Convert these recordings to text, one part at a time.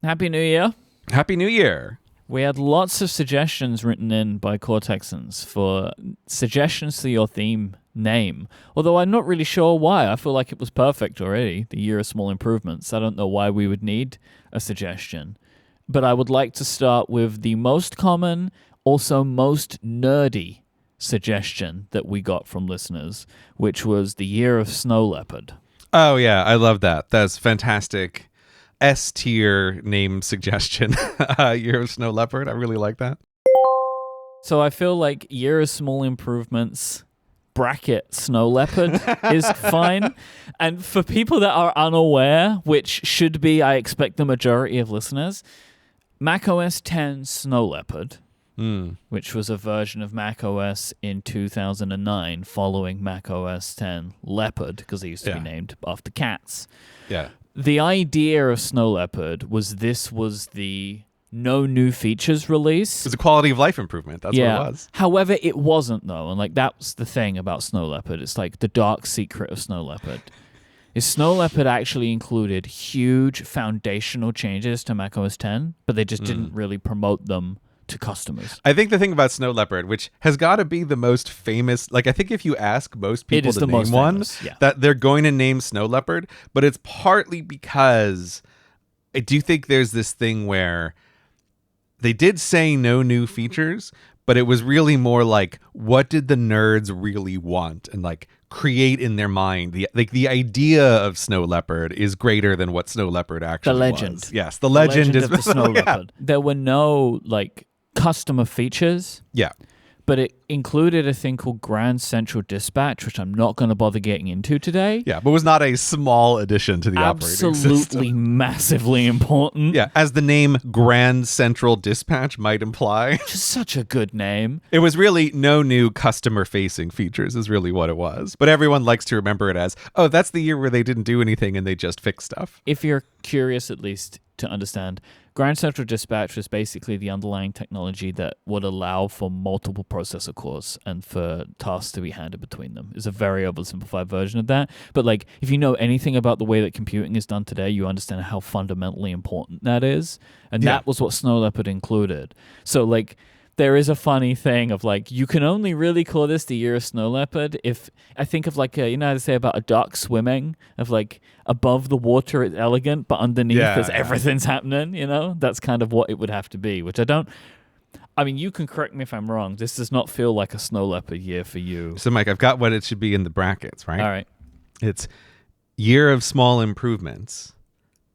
Happy New Year. Happy New Year. We had lots of suggestions written in by Cortexans for suggestions to your theme name. Although I'm not really sure why. I feel like it was perfect already, the Year of Small Improvements. I don't know why we would need a suggestion. But I would like to start with the most common, also most nerdy suggestion that we got from listeners, which was the Year of Snow Leopard. Oh, yeah. I love that. That's fantastic. S-tier name suggestion. Year of Snow Leopard. I really like that. So I feel like Year of Small Improvements bracket Snow Leopard is fine. And for people that are unaware, which should be, I expect, the majority of listeners, macOS 10 Snow Leopard, which was a version of macOS in 2009 following macOS 10 Leopard, because they used to be named after cats. Yeah. The idea of Snow Leopard was this was the no new features release. It was a quality of life improvement. That's what it was. However, it wasn't, though. And like that's the thing about Snow Leopard. It's like the dark secret of Snow Leopard. Is Snow Leopard actually included huge foundational changes to macOS 10, but they just didn't really promote them to customers. I think the thing about Snow Leopard, which has got to be the most famous, like I think if you ask most people to name one, that they're going to name Snow Leopard, but it's partly because I do think there's this thing where they did say no new features, but it was really more like, what did the nerds really want? And like create in their mind. The idea of Snow Leopard is greater than what Snow Leopard actually was. The legend. Yes, the legend is of the Snow Leopard. There were no like customer features. Yeah. But it included a thing called Grand Central Dispatch, which I'm not going to bother getting into today. Yeah, but was not a small addition to the operating system. Absolutely massively important. Yeah, as the name Grand Central Dispatch might imply. Just such a good name. It was really no new customer-facing features is really what it was. But everyone likes to remember it as, oh, that's the year where they didn't do anything and they just fixed stuff. If you're curious, at least, to understand, Grand Central Dispatch was basically the underlying technology that would allow for multiple processor cores and for tasks to be handed between them. It's a very oversimplified version of that. But like, if you know anything about the way that computing is done today, you understand how fundamentally important that is. And that was what Snow Leopard included. So like, there is a funny thing of like, you can only really call this the Year of Snow Leopard if I think of like, you know how to say about a duck swimming, of like above the water it's elegant, but underneath there's everything's happening, you know? That's kind of what it would have to be, which I mean, you can correct me if I'm wrong. This does not feel like a Snow Leopard year for you. So Myke, I've got what it should be in the brackets, right? All right. It's Year of Small Improvements,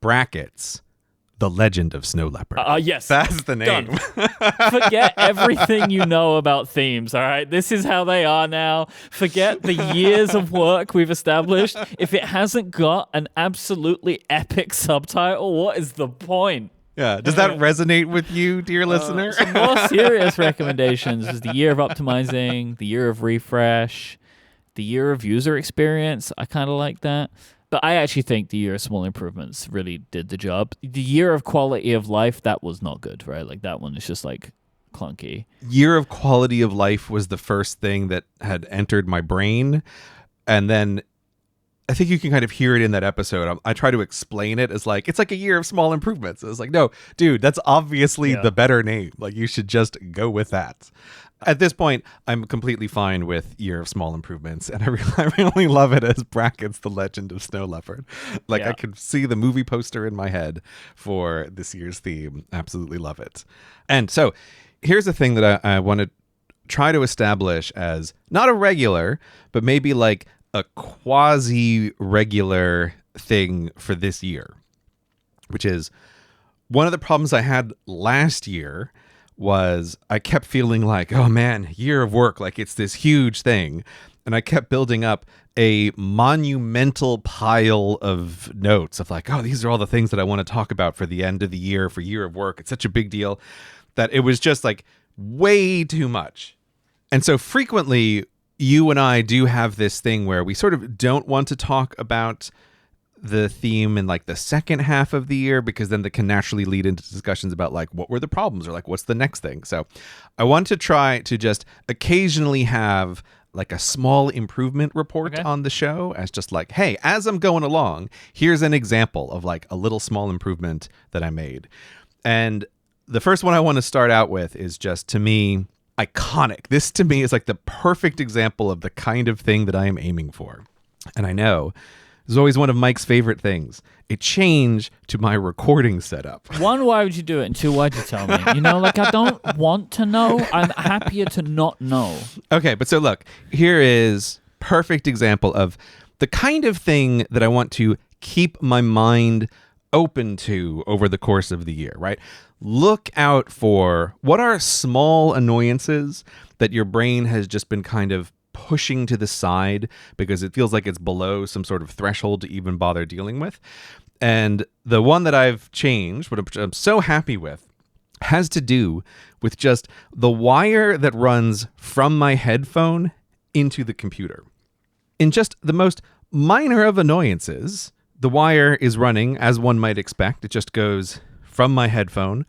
brackets, The Legend of Snow Leopard. Yes. That's the name. Forget everything you know about themes, all right? This is how they are now. Forget the years of work we've established. If it hasn't got an absolutely epic subtitle, what is the point? Yeah. Does that resonate with you, dear listener? Some more serious recommendations is the Year of Optimizing, the Year of Refresh, the Year of User Experience. I kind of like that. But I actually think the Year of Small Improvements really did the job. The Year of Quality of Life, that was not good, right? Like that one is just like clunky. Year of Quality of Life was the first thing that had entered my brain. And then I think you can kind of hear it in that episode. I try to explain it as like, it's like a year of small improvements. It's like, no, dude, that's obviously the better name. Like you should just go with that. At this point, I'm completely fine with Year of Small Improvements, and I really love it as brackets, The Legend of Snow Leopard. Like, I could see the movie poster in my head for this year's theme. Absolutely love it. And so, here's the thing that I want to try to establish as not a regular, but maybe like a quasi-regular thing for this year, which is one of the problems I had last year was I kept feeling like, oh man, year of work, like it's this huge thing. And I kept building up a monumental pile of notes of like, oh, these are all the things that I want to talk about for the end of the year, for year of work. It's such a big deal that it was just like way too much. And so frequently you and I do have this thing where we sort of don't want to talk about the theme in like the second half of the year, because then that can naturally lead into discussions about like what were the problems or like what's the next thing. So I want to try to just occasionally have like a small improvement report Okay. on the show as just like, hey, as I'm going along, here's an example of like a little small improvement that I made. And the first one I want to start out with is just, to me, iconic. This to me is like the perfect example of the kind of thing that I am aiming for. And I know this is always one of Myke's favorite things. A change to my recording setup. One, why would you do it? And two, why'd you tell me? You know, like I don't want to know. I'm happier to not know. Okay, but so look, here is perfect example of the kind of thing that I want to keep my mind open to over the course of the year, right? Look out for what are small annoyances that your brain has just been kind of pushing to the side because it feels like it's below some sort of threshold to even bother dealing with. And the one that I've changed, which I'm so happy with, has to do with just the wire that runs from my headphone into the computer. In just the most minor of annoyances, the wire is running as one might expect. It just goes from my headphone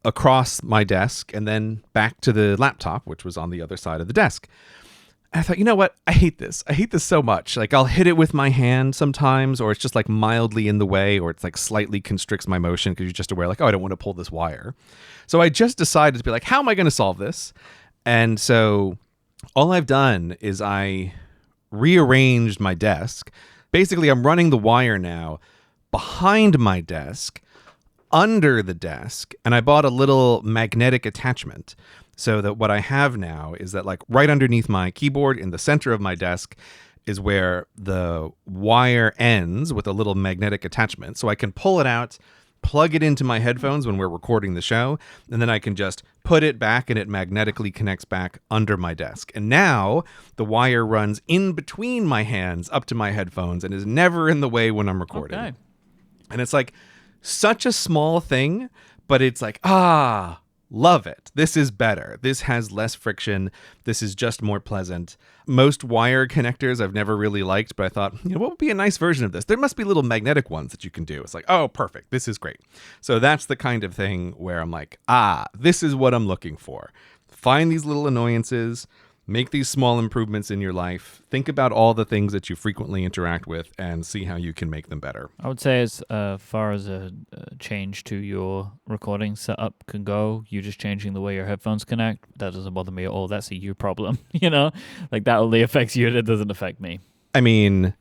across my desk and then back to the laptop, which was on the other side of the desk. And I thought, you know what? I hate this. I hate this so much. Like, I'll hit it with my hand sometimes, or it's just like mildly in the way, or it's like slightly constricts my motion because you're just aware, like, oh, I don't want to pull this wire. So I just decided to be like, how am I going to solve this? And so all I've done is I rearranged my desk. Basically, I'm running the wire now behind my desk, under the desk, and I bought a little magnetic attachment. So that what I have now is that, like, right underneath my keyboard in the center of my desk is where the wire ends with a little magnetic attachment. So I can pull it out, plug it into my headphones when we're recording the show, and then I can just put it back and it magnetically connects back under my desk. And now the wire runs in between my hands up to my headphones and is never in the way when I'm recording. Okay. And it's like such a small thing, but it's like, love it. This is better. This has less friction. This is just more pleasant. Most wire connectors I've never really liked, but I thought, you know, what would be a nice version of this? There must be little magnetic ones that you can do. It's like, oh, perfect. This is great. So that's the kind of thing where I'm like, this is what I'm looking for. Find these little annoyances, make these small improvements in your life, think about all the things that you frequently interact with, and see how you can make them better. I would say as far as a change to your recording setup can go, you just changing the way your headphones connect, that doesn't bother me at all. That's a you problem, you know? Like, that only affects you, it doesn't affect me. I mean,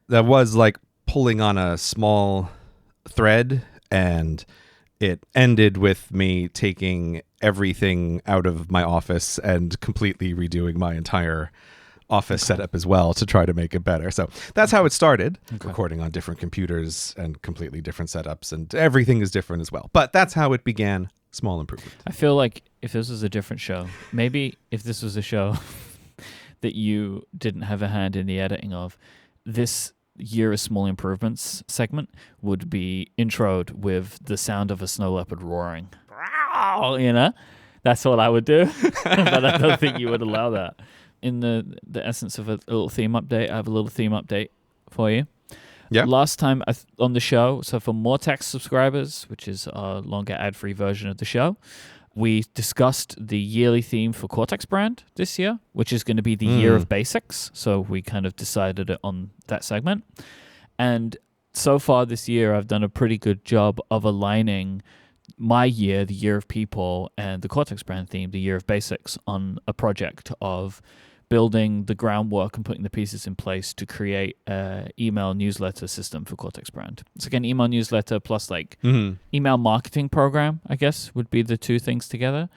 that was like pulling on a small thread, and it ended with me taking everything out of my office and completely redoing my entire office setup as well to try to make it better. So that's how it started, recording on different computers and completely different setups, and everything is different as well. But that's how it began. Small improvement. I feel like if this was a different show, maybe if this was a show that you didn't have a hand in the editing of, this year of small improvements segment would be introed with the sound of a snow leopard roaring. You know, that's what I would do. But I don't think you would allow that. In the essence of a little theme update, I have a little theme update for you. Yeah. Last time on the show, so for more text subscribers, which is a longer ad-free version of the show, we discussed the yearly theme for Cortex brand this year, which is going to be the year of basics. So we kind of decided it on that segment. And so far this year, I've done a pretty good job of aligning my year, the year of people, and the Cortex brand theme, the year of basics, on a project of building the groundwork and putting the pieces in place to create an email newsletter system for Cortex brand. It's like an email newsletter plus like email marketing program, I guess, would be the two things together.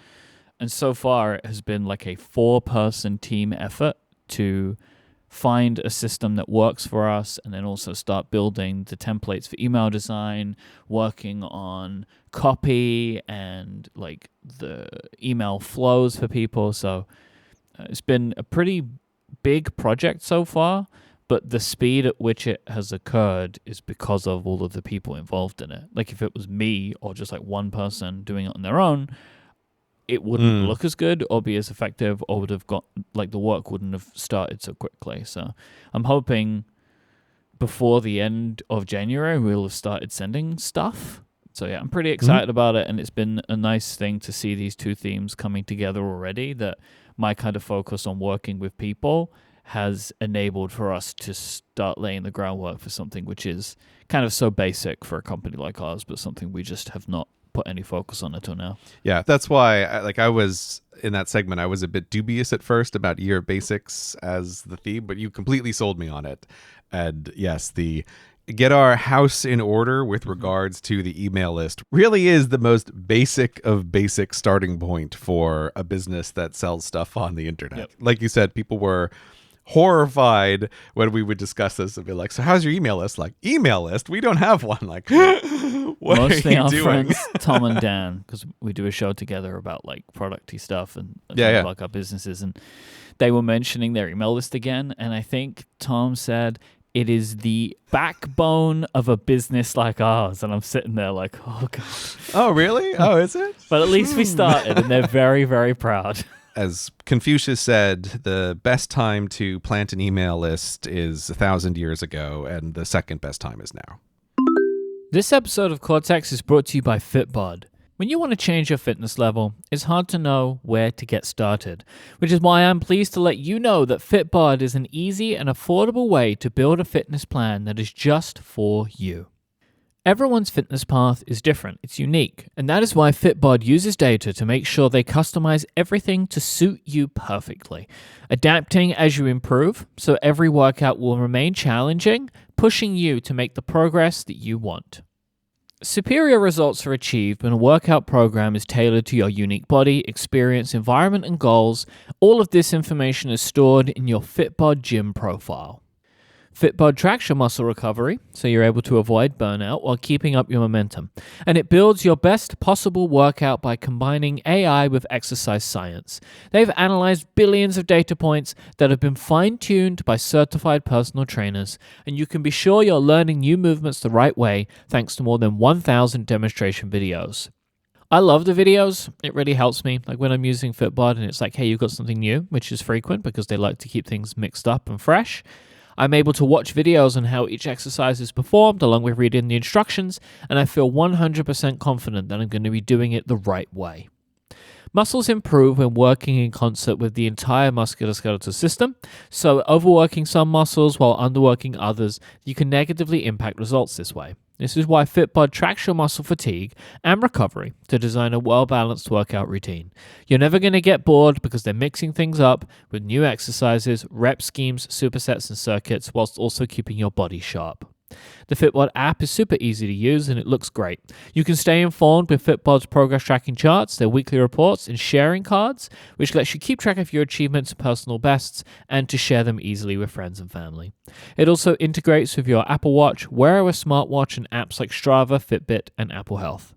And so far it has been like a 4-person team effort to find a system that works for us, and then also start building the templates for email design, working on copy and like the email flows for people. So it's been a pretty big project so far, but the speed at which it has occurred is because of all of the people involved in it. Like if it was me or just like one person doing it on their own, it wouldn't look as good or be as effective, or would have got like the work wouldn't have started so quickly. So I'm hoping before the end of January we'll have started sending stuff, So yeah, I'm pretty excited about it, and it's been a nice thing to see these two themes coming together already. That my kind of focus on working with people has enabled for us to start laying the groundwork for something which is kind of so basic for a company like ours, but something we just have not put any focus on until now. Yeah, that's why I was in that segment. I was a bit dubious at first about Year of Basics as the theme, but you completely sold me on it. And yes, the get our house in order with regards to the email list really is the most basic of basic starting point for a business that sells stuff on the internet. Yep. Like you said, people were horrified when we would discuss this and be like, so how's your email list? Like, email list? We don't have one. Like, what Mostly are you our doing? friends Tom and Dan, because we do a show together about like producty stuff and like our businesses, and they were mentioning their email list again, and I think Tom said it is the backbone of a business like ours, and I'm sitting there like, oh god. Oh really? Oh, is it? But at least we started, and they're very, very proud. As Confucius said, the best time to plant an email list is 1,000 years ago, and the second best time is now. This episode of Cortex is brought to you by Fitbod. When you want to change your fitness level, it's hard to know where to get started, which is why I'm pleased to let you know that Fitbod is an easy and affordable way to build a fitness plan that is just for you. Everyone's fitness path is different, it's unique, and that is why Fitbod uses data to make sure they customize everything to suit you perfectly, adapting as you improve so every workout will remain challenging, pushing you to make the progress that you want. Superior results are achieved when a workout program is tailored to your unique body, experience, environment, and goals. All of this information is stored in your Fitbod gym profile. Fitbod tracks your muscle recovery, so you're able to avoid burnout while keeping up your momentum. And it builds your best possible workout by combining AI with exercise science. They've analyzed billions of data points that have been fine-tuned by certified personal trainers, and you can be sure you're learning new movements the right way thanks to more than 1,000 demonstration videos. I love the videos. It really helps me. Like when I'm using Fitbod and it's like, hey, you've got something new, which is frequent because they like to keep things mixed up and fresh. I'm able to watch videos on how each exercise is performed along with reading the instructions, and I feel 100% confident that I'm going to be doing it the right way. Muscles improve when working in concert with the entire musculoskeletal system, so overworking some muscles while underworking others, you can negatively impact results this way. This is why Fitbod tracks your muscle fatigue and recovery to design a well-balanced workout routine. You're never going to get bored because they're mixing things up with new exercises, rep schemes, supersets, and circuits, whilst also keeping your body sharp. The Fitbod app is super easy to use and it looks great. You can stay informed with Fitbod's progress tracking charts, their weekly reports, and sharing cards, which lets you keep track of your achievements and personal bests and to share them easily with friends and family. It also integrates with your Apple Watch, Wear OS smartwatch, and apps like Strava, Fitbit, and Apple Health.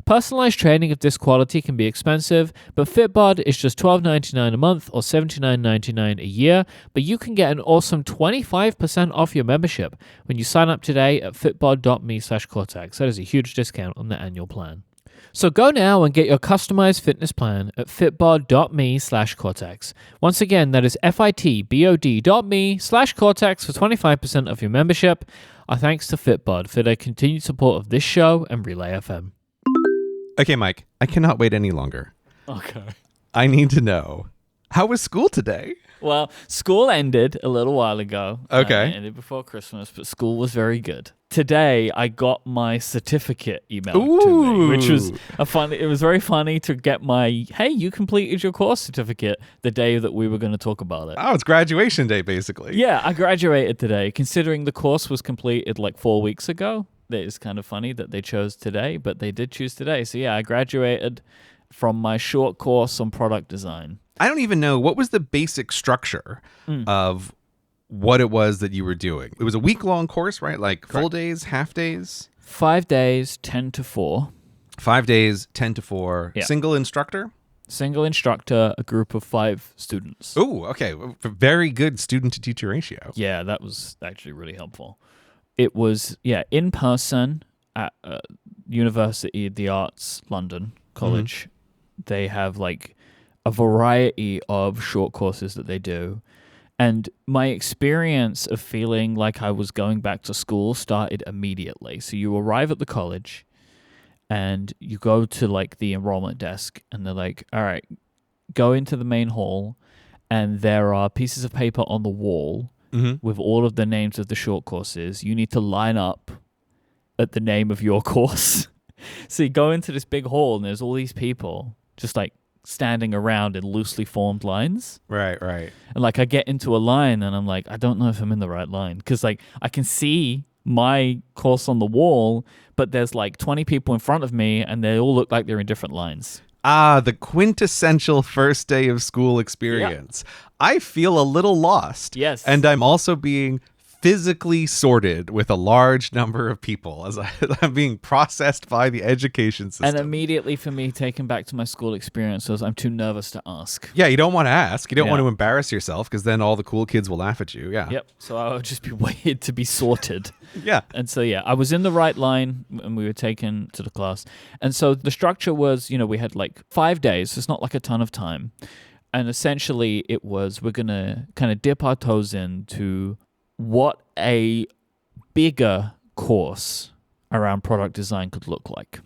Personalized training of this quality can be expensive, but Fitbod is just $12.99 a month or $79.99 a year, but you can get an awesome 25% off your membership when you sign up today at fitbod.me/cortex. That is a huge discount on the annual plan. So go now and get your customized fitness plan at fitbod.me/cortex. Once again, that is fitbod.me/cortex for 25% off your membership. Our thanks to Fitbod for their continued support of this show and Relay FM. Okay, Myke, I cannot wait any longer. Okay. I need to know, how was school today? Well, school ended a little while ago. Okay. It ended before Christmas, but school was very good. Today, I got my certificate emailed to me, which was it was very funny to get my, hey, you completed your course certificate the day that we were going to talk about it. Oh, it's graduation day, basically. Yeah, I graduated today. Considering the course was completed like 4 weeks ago, it is kind of funny that they chose today, but they did choose today. So yeah, I graduated from my short course on product design. I don't even know, what was the basic structure of what it was that you were doing? It was a week-long course, right? Like full days, half days? 5 days, 10 to 4. 5 days, 10 to 4. Yeah. Single instructor? Single instructor, a group of 5 students. Oh, okay. Very good student-to-teacher ratio. Yeah, that was actually really helpful. It was, in person at University of the Arts, London College. They have like a variety of short courses that they do. And my experience of feeling like I was going back to school started immediately. So you arrive at the college and you go to like the enrollment desk, and they're like, all right, go into the main hall, and there are pieces of paper on the wall with all of the names of the short courses. You need to line up at the name of your course. So you go into this big hall, and there's all these people just like standing around in loosely formed lines. Right. And like I get into a line, and I'm like, I don't know if I'm in the right line, because like I can see my course on the wall, but there's like 20 people in front of me, and they all look like they're in different lines. The quintessential first day of school experience. Yep. I feel a little lost. Yes. And I'm also being physically sorted with a large number of people as I'm being processed by the education system. And immediately for me, taken back to my school experiences, I'm too nervous to ask. Yeah, you don't want to ask. You don't want to embarrass yourself, because then all the cool kids will laugh at you. Yeah. Yep. So I would just be waited to be sorted. Yeah. And so, I was in the right line, and we were taken to the class. And so the structure was, we had like 5 days. So it's not like a ton of time. And essentially it was, we're going to kind of dip our toes into what a bigger course around product design could look like.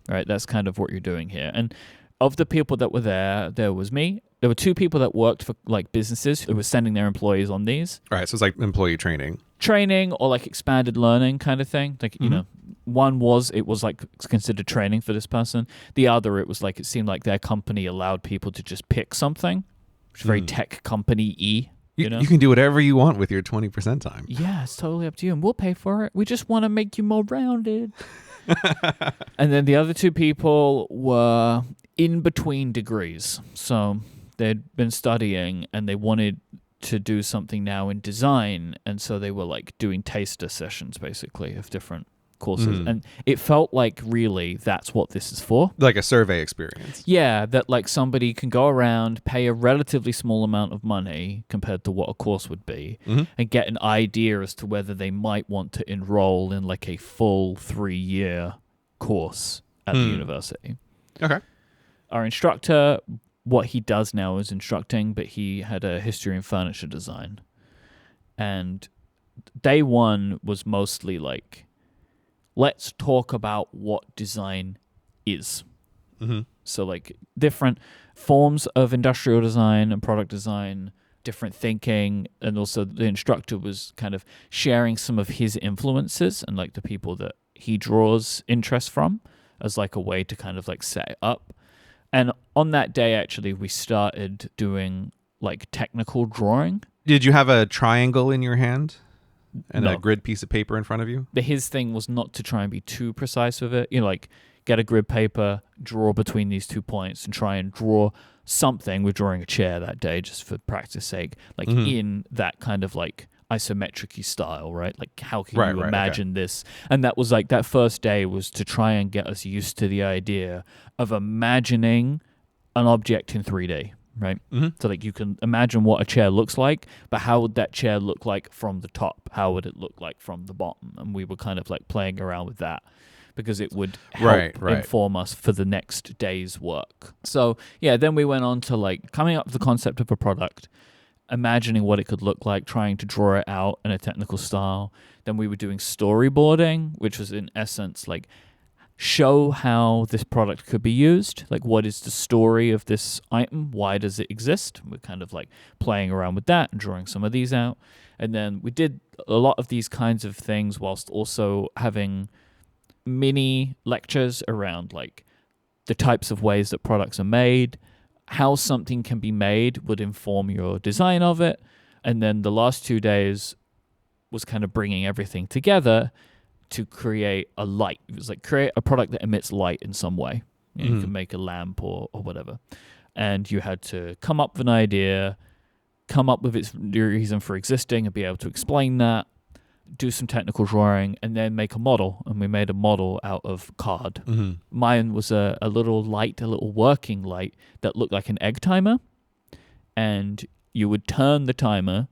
Right? That's kind of what you're doing here. And of the people that were there was me. There were 2 people that worked for like businesses who were sending their employees on these. Right. So it's like employee training. Or like expanded learning kind of thing. Like, one was, it was like considered training for this person. The other, it was like, it seemed like their company allowed people to just pick something, which is very tech company-y. You can do whatever you want with your 20% time. Yeah, it's totally up to you, and we'll pay for it. We just want to make you more rounded. And then the other 2 people were in between degrees. So they'd been studying, and they wanted to do something now in design. And so they were like doing taster sessions, basically, of different courses. And it felt like really that's what this is for. Like a survey experience. Yeah, that like somebody can go around, pay a relatively small amount of money compared to what a course would be, and get an idea as to whether they might want to enroll in like a full 3-year course at the university. Okay. Our instructor, what he does now is instructing, but he had a history in furniture design. And day 1 was mostly like, let's talk about what design is. So like different forms of industrial design and product design, different thinking, and also the instructor was kind of sharing some of his influences and like the people that he draws interest from as like a way to kind of like set it up. And on that day, actually, we started doing like technical drawing. Did you have a triangle in your hand? And No. a grid piece of paper in front of you? His thing was not to try and be too precise with it. Like get a grid paper, draw between these 2 points, and try and draw something. We're drawing a chair that day just for practice sake, like in that kind of like isometric-y style, right? Like how can you imagine this? And that was like that first day was to try and get us used to the idea of imagining an object in 3D. Right? So like you can imagine what a chair looks like, but how would that chair look like from the top? How would it look like from the bottom? And we were kind of like playing around with that because it would help inform us for the next day's work. So then we went on to like coming up with the concept of a product, imagining what it could look like, trying to draw it out in a technical style. Then we were doing storyboarding, which was in essence like show how this product could be used. Like, what is the story of this item? Why does it exist? We're kind of like playing around with that and drawing some of these out. And then we did a lot of these kinds of things whilst also having mini lectures around like the types of ways that products are made, how something can be made would inform your design of it. And then the last 2 days was kind of bringing everything together to create a light. It was like create a product that emits light in some way. You can make a lamp or whatever. And you had to come up with an idea, come up with its reason for existing and be able to explain that, do some technical drawing, and then make a model. And we made a model out of card. Mine was a little light, a little working light that looked like an egg timer. And you would turn the timer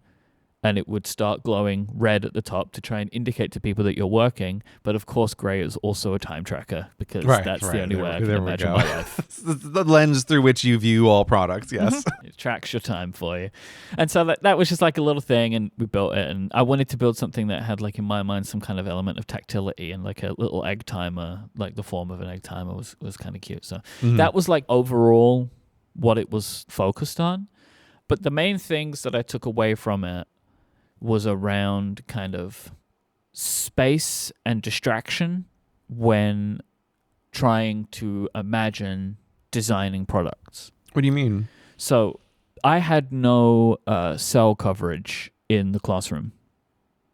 and it would start glowing red at the top to try and indicate to people that you're working. But of course, gray is also a time tracker because that's the only way I can imagine my life. The lens through which you view all products, yes. It tracks your time for you. And so that was just like a little thing, and we built it. And I wanted to build something that had, like, in my mind, some kind of element of tactility, and like a little egg timer, like the form of an egg timer was kind of cute. So that was like overall what it was focused on. But the main things that I took away from it was around kind of space and distraction when trying to imagine designing products. What do you mean? So I had no cell coverage in the classroom.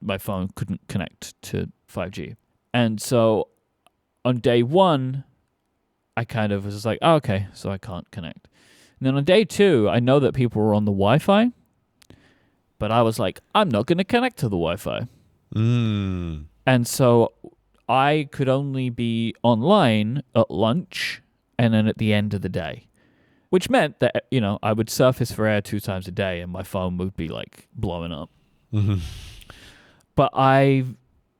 My phone couldn't connect to 5G. And so on day one, I kind of was just like, oh, okay, so I can't connect. And then on day two, I know that people were on the Wi-Fi, but I was like, I'm not going to connect to the Wi-Fi. And so I could only be online at lunch and then at the end of the day, which meant that, I would surface for air 2 times a day and my phone would be like blowing up. But I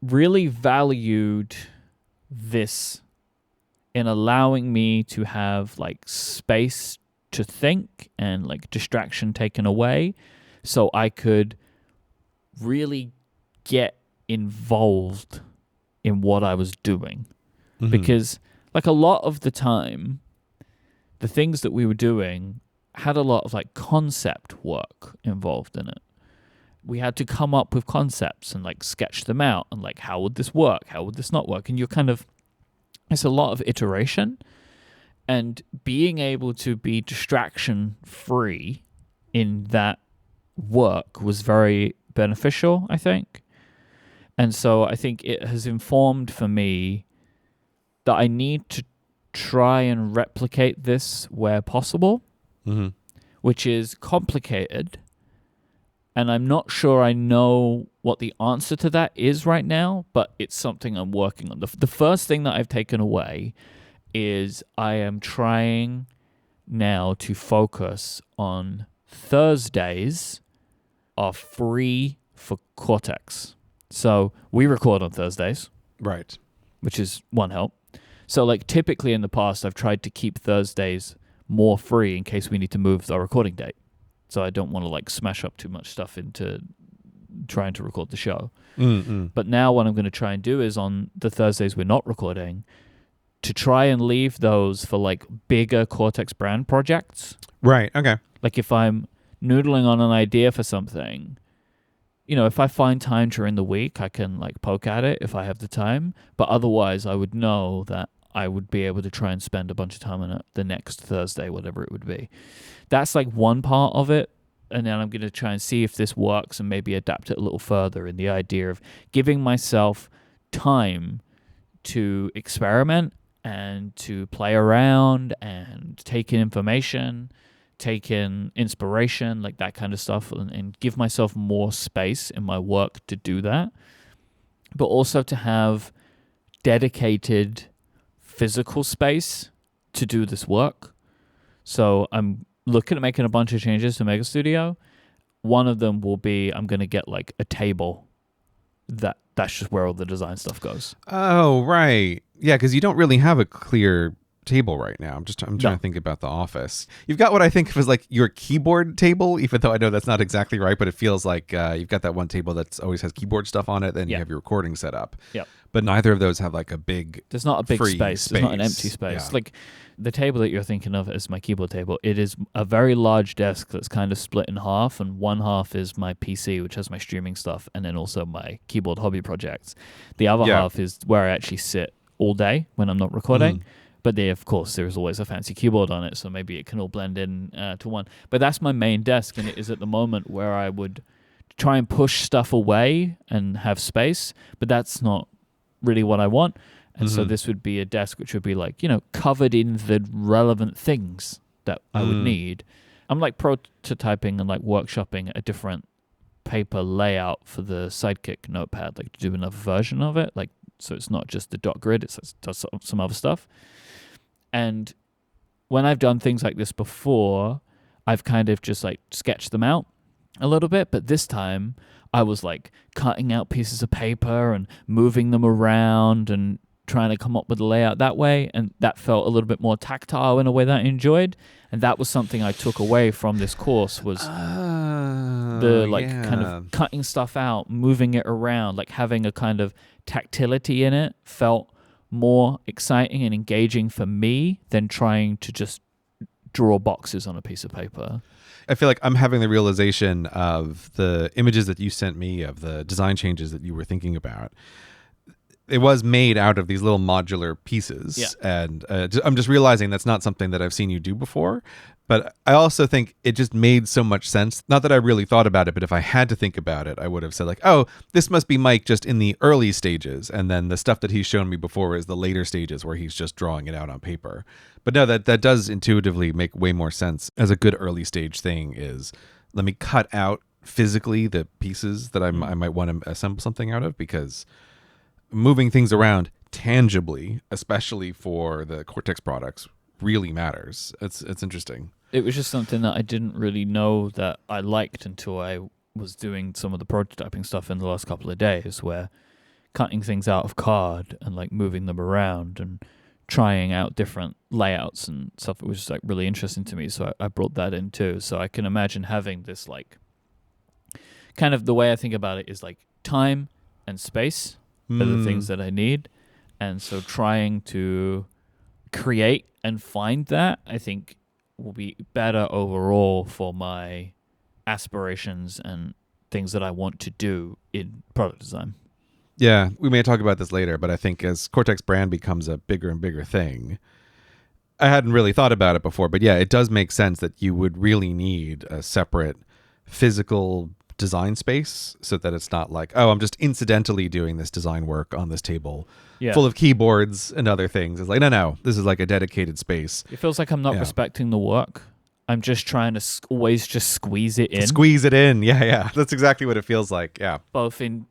really valued this in allowing me to have like space to think and like distraction taken away, so I could really get involved in what I was doing. Because like a lot of the time, the things that we were doing had a lot of like concept work involved in it. We had to come up with concepts and like sketch them out and like, how would this work? How would this not work? And it's a lot of iteration, and being able to be distraction free in that work was very beneficial, I think. And so I think it has informed for me that I need to try and replicate this where possible, which is complicated. And I'm not sure I know what the answer to that is right now, but it's something I'm working on. The first thing that I've taken away is I am trying now to focus on Thursdays are free for Cortex. So we record on Thursdays. Right. Which is one help. So like typically in the past, I've tried to keep Thursdays more free in case we need to move our recording date. So I don't want to like smash up too much stuff into trying to record the show. But now what I'm going to try and do is on the Thursdays we're not recording, to try and leave those for like bigger Cortex brand projects. Right. Okay. Like if I'm noodling on an idea for something, if I find time during the week, I can like poke at it if I have the time. But otherwise, I would know that I would be able to try and spend a bunch of time on it the next Thursday, whatever it would be. That's like one part of it. And then I'm going to try and see if this works and maybe adapt it a little further in the idea of giving myself time to experiment and to play around and take in information, take in inspiration, like that kind of stuff, and give myself more space in my work to do that. But also to have dedicated physical space to do this work. So I'm looking at making a bunch of changes to Mega Studio. One of them will be I'm going to get like a table that's just where all the design stuff goes. Oh, right. Yeah, because you don't really have a clear table right now. I'm trying to think about the office. You've got what I think of as like your keyboard table, even though I know that's not exactly right, but it feels like you've got that one table that's always has keyboard stuff on it, then you have your recording set up. Yep. But neither of those have like a big There's not a big free space. There's not an empty space. Yeah. Like the table that you're thinking of as my keyboard table, it is a very large desk that's kind of split in half, and one half is my PC, which has my streaming stuff, and then also my keyboard hobby projects. The other half is where I actually sit all day when I'm not recording. But of course, there's always a fancy keyboard on it, so maybe it can all blend in to one. But that's my main desk, and it is at the moment where I would try and push stuff away and have space, but that's not really what I want. And so this would be a desk which would be like, covered in the relevant things that I would need. I'm like prototyping and like workshopping a different paper layout for the Sidekick Notepad, like to do another version of it, like so it's not just the dot grid, it does some other stuff. And when I've done things like this before, I've kind of just like sketched them out a little bit. But this time I was like cutting out pieces of paper and moving them around and trying to come up with a layout that way, and that felt a little bit more tactile in a way that I enjoyed. And that was something I took away from this course, was the kind of cutting stuff out, moving it around, like having a kind of tactility in it felt more exciting and engaging for me than trying to just draw boxes on a piece of paper. I feel like I'm having the realization of the images that you sent me of the design changes that you were thinking about. It was made out of these little modular pieces. Yeah. And I'm just realizing that's not something that I've seen you do before. But I also think it just made so much sense. Not that I really thought about it, but if I had to think about it, I would have said like, oh, this must be Myke just in the early stages. And then the stuff that he's shown me before is the later stages where he's just drawing it out on paper. But no, that does intuitively make way more sense. As a good early stage thing is, let me cut out physically the pieces that I might want to assemble something out of, because moving things around tangibly, especially for the Cortex products, really matters. It's interesting. It was just something that I didn't really know that I liked until I was doing some of the prototyping stuff in the last couple of days, where cutting things out of card and like moving them around and trying out different layouts and stuff, it was just like really interesting to me. So I brought that in too. So I can imagine having this like, kind of the way I think about it is like time and space are the things that I need. And so trying to create and find that, I think, will be better overall for my aspirations and things that I want to do in product design. Yeah, we may talk about this later, but I think as Cortex brand becomes a bigger and bigger thing, I hadn't really thought about it before, but yeah, it does make sense that you would really need a separate physical design space so that it's not like, oh, I'm just incidentally doing this design work on this table full of keyboards and other things. It's like, no, this is like a dedicated space. It feels like I'm not respecting the work. I'm just trying to always just squeeze it in. Squeeze it in. Yeah. That's exactly what it feels like. Yeah. Both in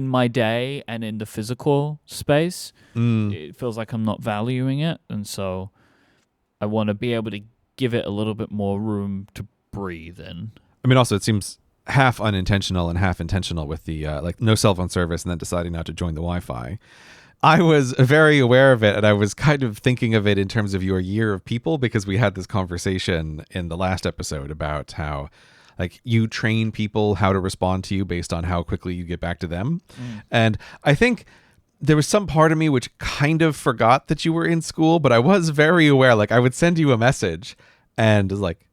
my day and in the physical space. It feels like I'm not valuing it. And so I want to be able to give it a little bit more room to breathe in. I mean, also, it seems half unintentional and half intentional with the like no cell phone service and then deciding not to join the Wi-Fi. I was very aware of it, and I was kind of thinking of it in terms of your year of people, because we had this conversation in the last episode about how like you train people how to respond to you based on how quickly you get back to them. And I think there was some part of me which kind of forgot that you were in school, but I was very aware. Like I would send you a message and like,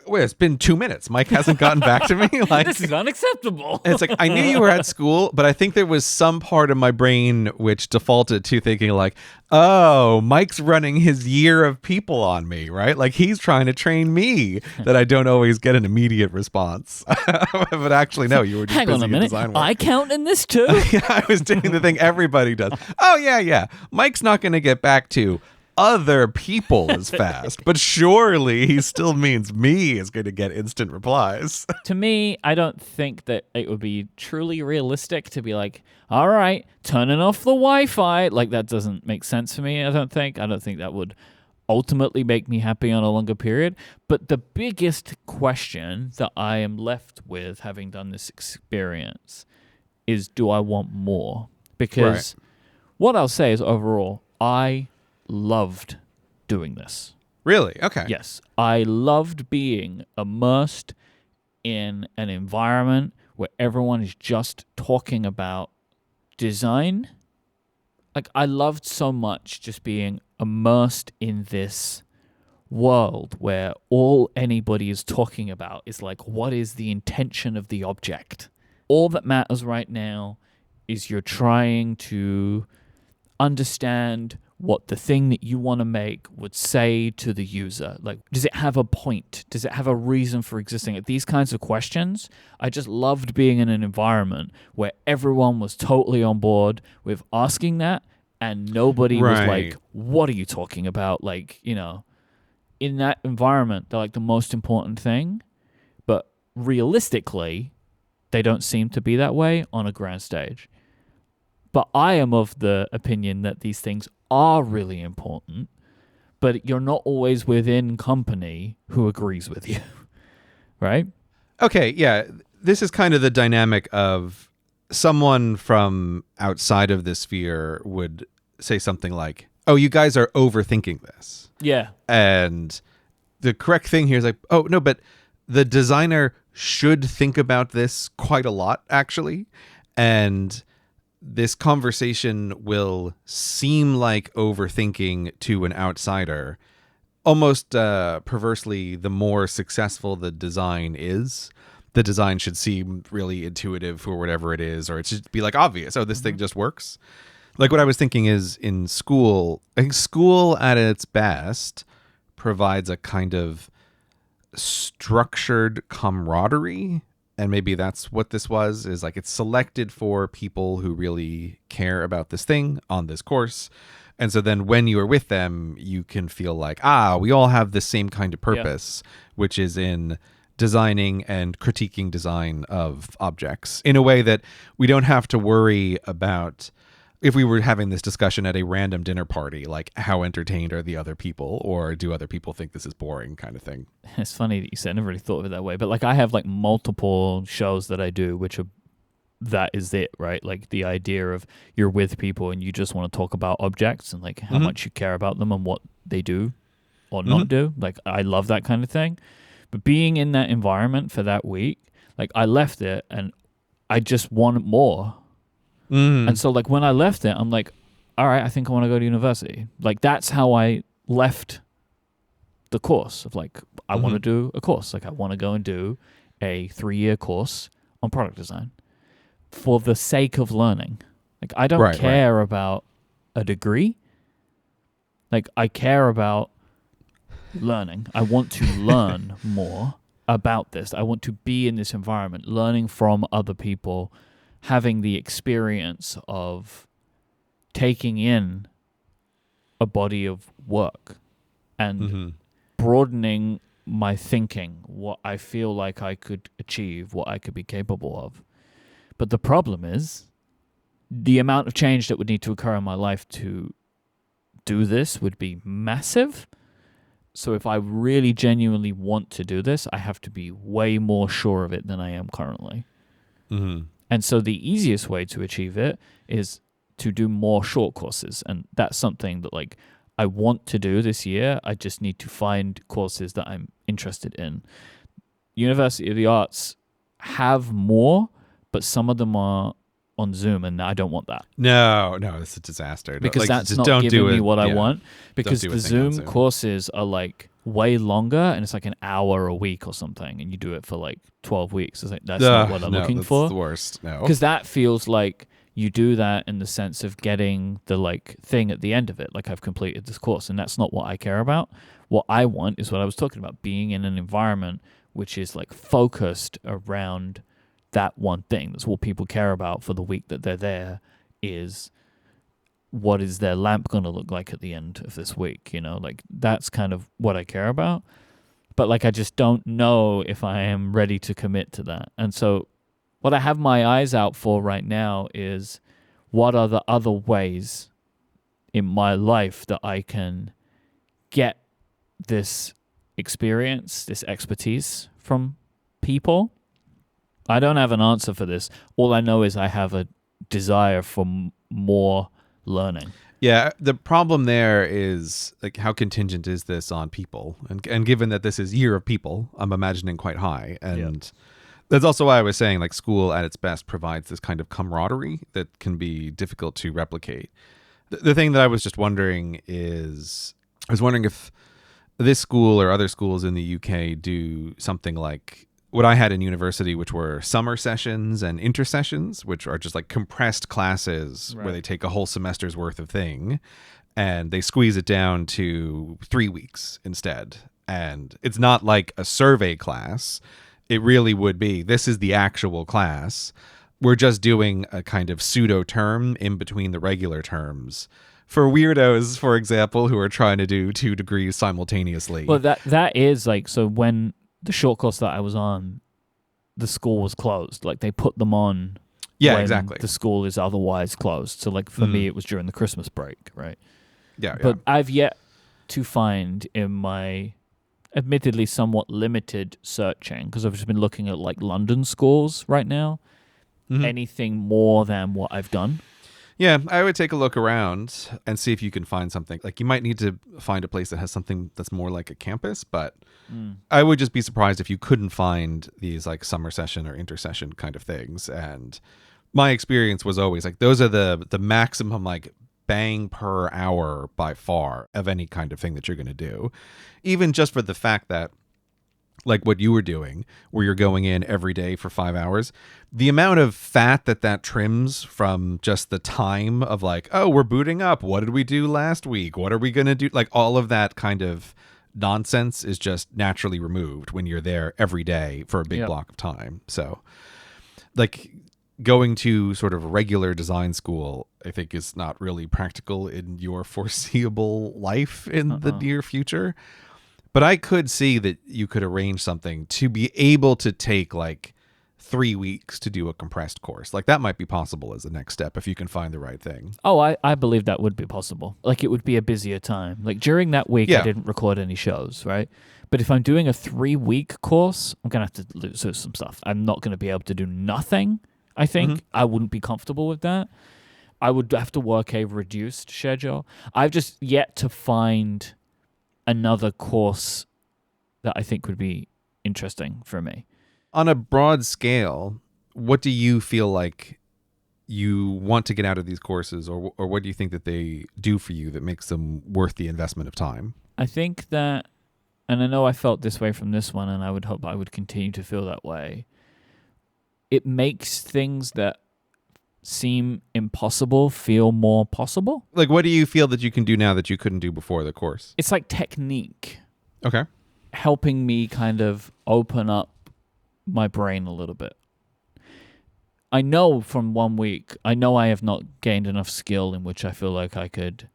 wait, it's been 2 minutes. Myke hasn't gotten back to me. Like, this is unacceptable. It's like, I knew you were at school, but I think there was some part of my brain which defaulted to thinking like, oh, Myke's running his year of people on me, right? Like he's trying to train me that I don't always get an immediate response. But actually, no, you were just hang on a minute. I count in this too? Yeah, I was doing the thing everybody does. Oh, yeah. Myke's not going to get back to other people as fast, but surely he still means me is going to get instant replies. To me, I don't think that it would be truly realistic to be like, all right, turning off the Wi-Fi. Like that doesn't make sense for me, I don't think. I don't think that would ultimately make me happy on a longer period. But the biggest question that I am left with having done this experience is, do I want more? Because what I'll say is overall, I loved doing this. Really? Okay. Yes. I loved being immersed in an environment where everyone is just talking about design. Like, I loved so much just being immersed in this world where all anybody is talking about is like, what is the intention of the object? All that matters right now is you're trying to understand what the thing that you want to make would say to the user. Like, does it have a point? Does it have a reason for existing? Like, these kinds of questions, I just loved being in an environment where everyone was totally on board with asking that, and nobody was like, what are you talking about? Like, you know, in that environment, they're like the most important thing, but realistically, they don't seem to be that way on a grand stage. But I am of the opinion that these things are really important, but you're not always within company who agrees with you, right? Okay, yeah. This is kind of the dynamic of someone from outside of this sphere would say something like, "Oh, you guys are overthinking this." Yeah. And the correct thing here is like, "Oh, no, but the designer should think about this quite a lot, actually." And this conversation will seem like overthinking to an outsider. Almost perversely, the more successful the design is, the design should seem really intuitive for whatever it is, or it should be like obvious. Oh, this thing just works. Like what I was thinking is in school, I think school at its best provides a kind of structured camaraderie. And maybe that's what this was, is like it's selected for people who really care about this thing on this course. And so then when you are with them, you can feel like, we all have the same kind of purpose, which is in designing and critiquing design of objects in a way that we don't have to worry about if we were having this discussion at a random dinner party, like how entertained are the other people, or do other people think this is boring, kind of thing. It's funny that you said, I never really thought of it that way, but like I have like multiple shows that I do, which are, that is it, right? Like the idea of you're with people and you just want to talk about objects and like how much you care about them and what they do or not do. Like I love that kind of thing. But being in that environment for that week, like I left it and I just wanted more. And so like when I left it, I'm like, all right, I think I want to go to university. Like that's how I left the course of like, I want to do a course. Like I want to go and do a 3-year course on product design for the sake of learning. Like I don't care about a degree. Like I care about learning. I want to learn more about this. I want to be in this environment, learning from other people, having the experience of taking in a body of work and broadening my thinking, what I feel like I could achieve, what I could be capable of. But the problem is the amount of change that would need to occur in my life to do this would be massive. So if I really genuinely want to do this, I have to be way more sure of it than I am currently. And so the easiest way to achieve it is to do more short courses. And that's something that like I want to do this year. I just need to find courses that I'm interested in. University of the Arts have more, but some of them are on Zoom, and I don't want that. No, it's a disaster. Because like, that's not giving me what I want. Because the Zoom courses are like way longer, and it's like an hour a week or something, and you do it for like 12 weeks. It's like, that's not what I'm looking for. That's the worst. No. Because that feels like you do that in the sense of getting the like thing at the end of it, like I've completed this course, and that's not what I care about. What I want is what I was talking about, being in an environment which is like focused around that one thing. That's what people care about for the week that they're there, is what is their lamp going to look like at the end of this week, you know? Like that's kind of what I care about. But like I just don't know if I am ready to commit to that. And so what I have my eyes out for right now is what are the other ways in my life that I can get this experience, this expertise from people. I don't have an answer for this. All I know is I have a desire for more learning. Yeah, the problem there is like how contingent is this on people? And given that this is Year of People, I'm imagining quite high. And that's also why I was saying like school at its best provides this kind of camaraderie that can be difficult to replicate. The thing that I was just wondering is, I was wondering if this school or other schools in the UK do something like what I had in university, which were summer sessions and intersessions, which are just like compressed classes where they take a whole semester's worth of thing and they squeeze it down to 3 weeks instead. And it's not like a survey class. It really would be, this is the actual class. We're just doing a kind of pseudo term in between the regular terms for weirdos, for example, who are trying to do 2 degrees simultaneously. Well, that is like, so when the short course that I was on, the school was closed. Like they put them on when exactly. the school is otherwise closed. So like for me, it was during the Christmas break, right? But I've yet to find in my admittedly somewhat limited searching, because I've just been looking at like London schools right now, anything more than what I've done. Yeah, I would take a look around and see if you can find something. Like you might need to find a place that has something that's more like a campus, but Mm. I would just be surprised if you couldn't find these like summer session or intersession kind of things. And my experience was always like those are the maximum like bang per hour by far of any kind of thing that you're going to do. Even just for the fact that like what you were doing, where you're going in every day for 5 hours, the amount of fat that trims from just the time of like, oh, we're booting up. What did we do last week? What are we going to do? Like all of that kind of nonsense is just naturally removed when you're there every day for a big Yep. block of time. So like going to sort of regular design school, I think is not really practical in your foreseeable life in the near future. But I could see that you could arrange something to be able to take like 3 weeks to do a compressed course. Like that might be possible as the next step if you can find the right thing. Oh, I believe that would be possible. Like it would be a busier time. Like during that week, I Yeah. didn't record any shows, right? But if I'm doing a 3-week course, I'm going to have to lose some stuff. I'm not going to be able to do nothing, I think. I wouldn't be comfortable with that. I would have to work a reduced schedule. I've just yet to find another course that I think would be interesting for me. On a broad scale, what do you feel like you want to get out of these courses, or what do you think that they do for you that makes them worth the investment of time? I think that, and I know I felt this way from this one, and I would hope I would continue to feel that way. It makes things that seem impossible feel more possible. Like, what do you feel that you can do now that you couldn't do before the course? It's like technique Okay. helping me kind of open up my brain a little bit. I know from 1 week, I know I have not gained enough skill in which I feel like I could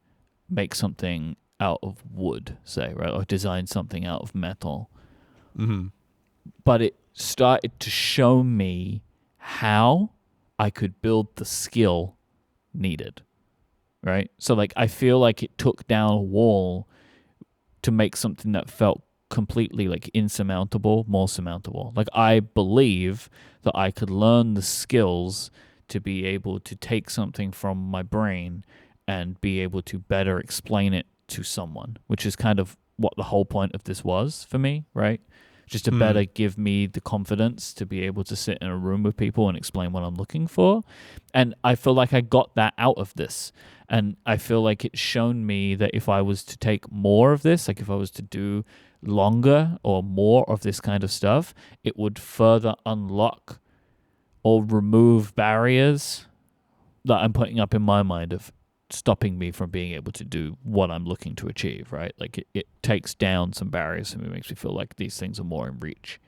make something out of wood, say, right? Or design something out of metal. Mm-hmm. But it started to show me how I could build the skill needed, right? So like I feel like it took down a wall to make something that felt completely like insurmountable more surmountable. Like I believe that I could learn the skills to be able to take something from my brain and be able to better explain it to someone, which is kind of what the whole point of this was for me, right? Just to better give me the confidence to be able to sit in a room with people and explain what I'm looking for. And I feel like I got that out of this. And I feel like it's shown me that if I was to take more of this, like if I was to do longer or more of this kind of stuff, it would further unlock or remove barriers that I'm putting up in my mind of stopping me from being able to do what I'm looking to achieve, right? Like it takes down some barriers and it makes me feel like these things are more in reach.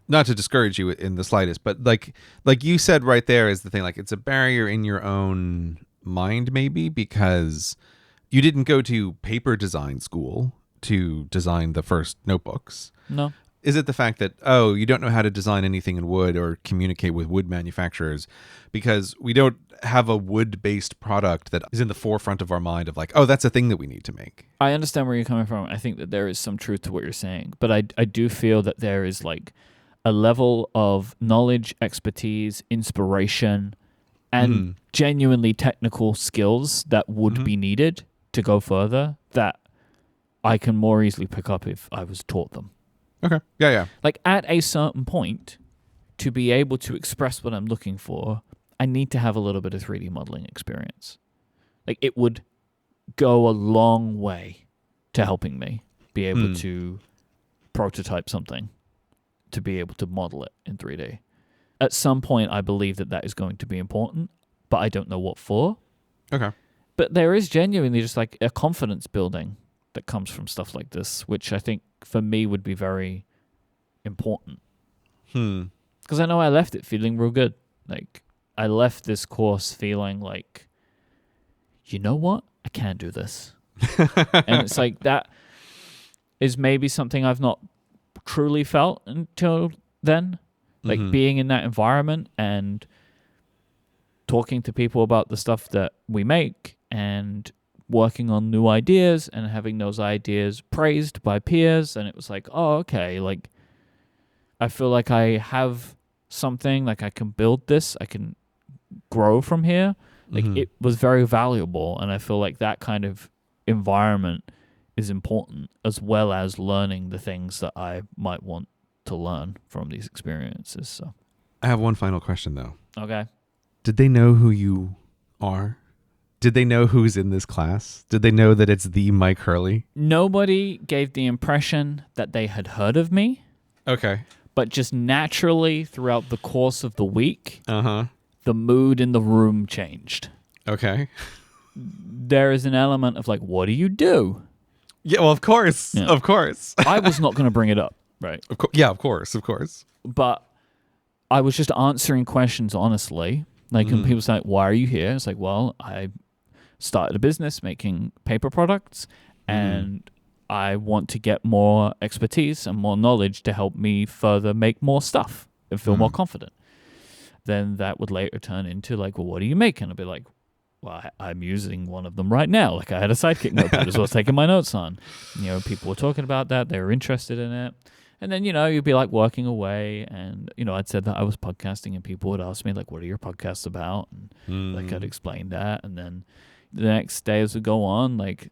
Not to discourage you in the slightest, but like you said right there is the thing. Like it's a barrier in your own mind, maybe because you didn't go to paper design school to design the first notebooks. No. Is it the fact that, oh, you don't know how to design anything in wood or communicate with wood manufacturers because we don't have a wood-based product that is in the forefront of our mind of like, oh, that's a thing that we need to make? I understand where you're coming from. I think that there is some truth to what you're saying, but I do feel that there is like a level of knowledge, expertise, inspiration, and genuinely technical skills that would be needed to go further that I can more easily pick up if I was taught them. Okay. Yeah. Like at a certain point, to be able to express what I'm looking for, I need to have a little bit of 3D modeling experience. Like it would go a long way to helping me be able to prototype something, to be able to model it in 3D. At some point, I believe that that is going to be important, but I don't know what for. Okay. But there is genuinely just like a confidence building that comes from stuff like this, which I think for me would be very important. Because I know I left it feeling real good. Like I left this course feeling like, you know what? I can do this. And it's like that is maybe something I've not truly felt until then. Like being in that environment and talking to people about the stuff that we make and working on new ideas and having those ideas praised by peers. And it was like, oh, okay. Like, I feel like I have something, like I can build this. I can grow from here. Like it was very valuable, and I feel like that kind of environment is important, as well as learning the things that I might want to learn from these experiences. So I have one final question though. okay. Did they know who you are? Did they know who's in this class? Did they know that it's the Myke Hurley? Nobody gave the impression that they had heard of me, Okay. but just naturally throughout the course of the week, Uh-huh. the mood in the room changed. Okay. There is an element of like, what do you do? Yeah, well, of course. Yeah. Of course. I was not going to bring it up, right? Yeah, of course. Of course. But I was just answering questions honestly. Like, when people say, why are you here? It's like, well, I started a business making paper products, and I want to get more expertise and more knowledge to help me further make more stuff and feel more confident. Then that would later turn into like, well, what do you make? And I'd be like, well, I'm using one of them right now. Like, I had a Sidekick Notepad as well, taking my notes on. You know, people were talking about that. They were interested in it. And then, you know, you'd be like working away, and, you know, I'd said that I was podcasting, and people would ask me like, what are your podcasts about? And like, I'd explain that. And then the next day as we go on, like,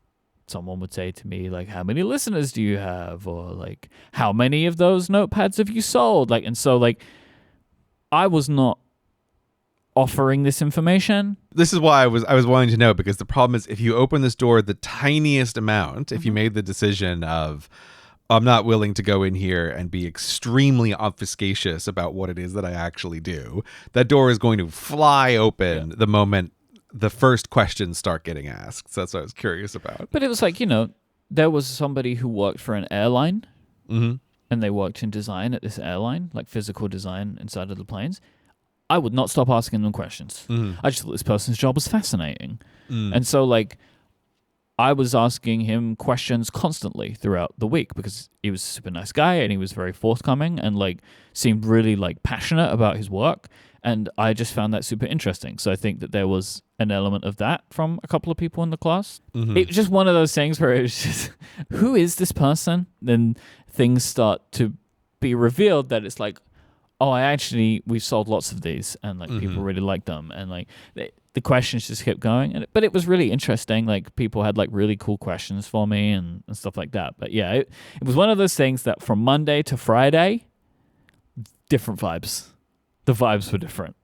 someone would say to me, like, how many listeners do you have? Or like, how many of those notepads have you sold? Like, and so like, I was not offering this information. This is why I was wanting to know, because the problem is, if you open this door the tiniest amount, if you made the decision of, I'm not willing to go in here and be extremely obfuscatious about what it is that I actually do, that door is going to fly open the moment the first questions start getting asked. So that's what I was curious about. But it was like, you know, there was somebody who worked for an airline, and they worked in design at this airline, like physical design inside of the planes. I would not stop asking them questions. I just thought this person's job was fascinating. And so, like, I was asking him questions constantly throughout the week, because he was a super nice guy and he was very forthcoming and, like, seemed really, like, passionate about his work. And I just found that super interesting. So I think that there was an element of that from a couple of people in the class. It was just one of those things where it was just, who is this person? Then things start to be revealed that it's like, oh, we've sold lots of these, and like people really like them, and like the questions just kept going. But it was really interesting. Like, people had like really cool questions for me and stuff like that. But yeah, it was one of those things that from Monday to Friday, different vibes. The vibes were different.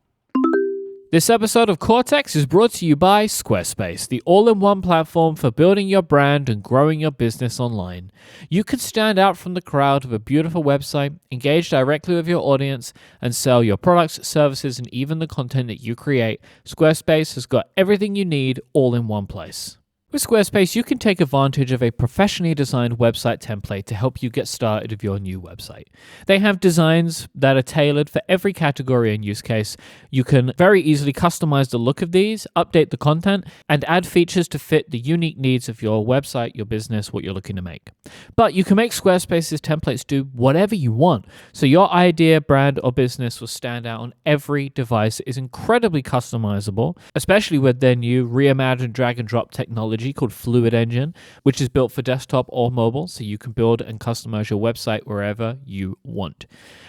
This episode of Cortex is brought to you by Squarespace, the all-in-one platform for building your brand and growing your business online. You can stand out from the crowd with a beautiful website, engage directly with your audience, and sell your products, services, and even the content that you create. Squarespace has got everything you need all in one place. With Squarespace, you can take advantage of a professionally designed website template to help you get started with your new website. They have designs that are tailored for every category and use case. You can very easily customize the look of these, update the content, and add features to fit the unique needs of your website, your business, what you're looking to make. But you can make Squarespace's templates do whatever you want, so your idea, brand, or business will stand out on every device. It is incredibly customizable, especially with their new reimagined drag and drop technology called Fluid Engine, which is built for desktop or mobile, so you can build and customize your website wherever you want.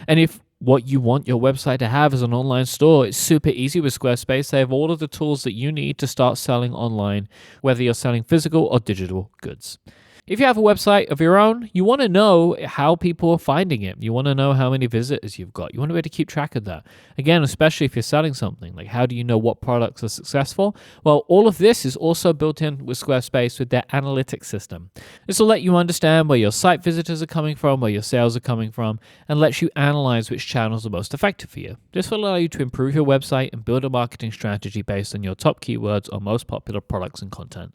And if what you want your website to have is an online store, it's super easy with Squarespace. They have all of the tools that you need to start selling online, whether you're selling physical or digital goods. If you have a website of your own, you want to know how people are finding it. You want to know how many visitors you've got. You want to be able to keep track of that. Again, especially if you're selling something, like how do you know what products are successful? Well, all of this is also built in with Squarespace with their analytics system. This will let you understand where your site visitors are coming from, where your sales are coming from, and lets you analyze which channels are most effective for you. This will allow you to improve your website and build a marketing strategy based on your top keywords or most popular products and content.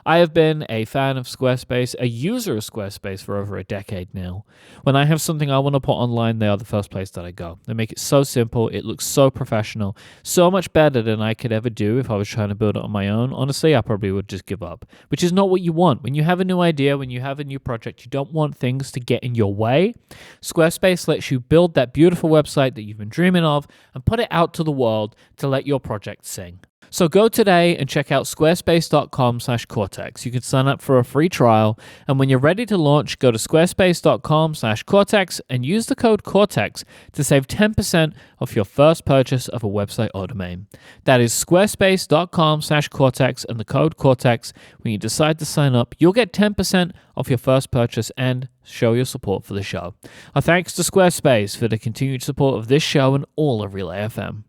I have been a fan of Squarespace, a user of Squarespace for over a decade now. When I have something I want to put online, they are the first place that I go. They make it so simple, it looks so professional, so much better than I could ever do if I was trying to build it on my own. Honestly, I probably would just give up, which is not what you want. When you have a new idea, when you have a new project, you don't want things to get in your way. Squarespace lets you build that beautiful website that you've been dreaming of and put it out to the world to let your project sing. So go today and check out squarespace.com/Cortex. You can sign up for a free trial, and when you're ready to launch, go to squarespace.com/Cortex and use the code Cortex to save 10% off your first purchase of a website or domain. That is squarespace.com/Cortex and the code Cortex. When you decide to sign up, you'll get 10% off your first purchase and show your support for the show. Our thanks to Squarespace for the continued support of this show and all of Relay FM.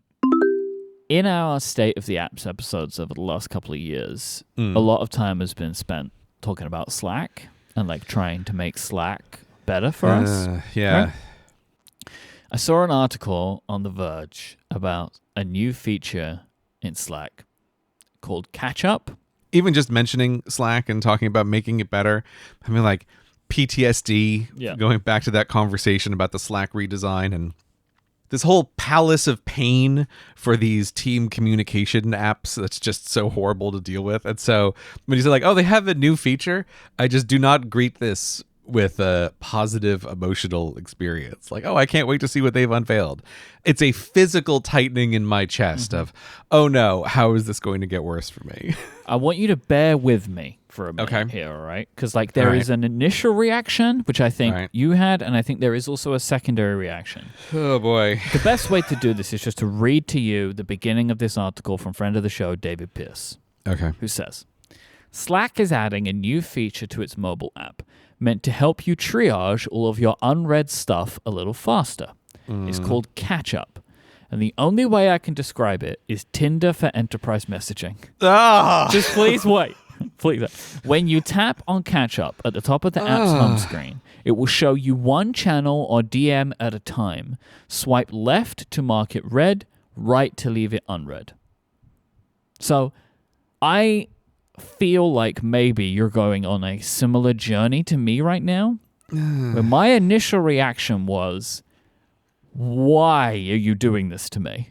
In our State of the Apps episodes over the last couple of years, a lot of time has been spent talking about Slack and like trying to make Slack better for us. Yeah. Right? I saw an article on The Verge about a new feature in Slack called Catch Up. Even just mentioning Slack and talking about making it better, I mean, like PTSD, going back to that conversation about the Slack redesign and this whole palace of pain for these team communication apps that's just so horrible to deal with. And so when you say like, oh, they have a new feature, I just do not greet this with a positive emotional experience. Like, oh, I can't wait to see what they've unveiled. It's a physical tightening in my chest of, oh no, how is this going to get worse for me? I want you to bear with me for a minute here, all right? Because like there is an initial reaction, which I think you had, and I think there is also a secondary reaction. Oh boy. The best way to do this is just to read to you the beginning of this article from friend of the show, David Pierce. Okay. Who says, Slack is adding a new feature to its mobile app meant to help you triage all of your unread stuff a little faster. It's called Catch Up. And the only way I can describe it is Tinder for enterprise messaging. Just please wait. Please. When you tap on Catch Up at the top of the app's home screen, it will show you one channel or DM at a time. Swipe left to mark it read, right to leave it unread. So I feel like maybe you're going on a similar journey to me right now, where my initial reaction was, why are you doing this to me?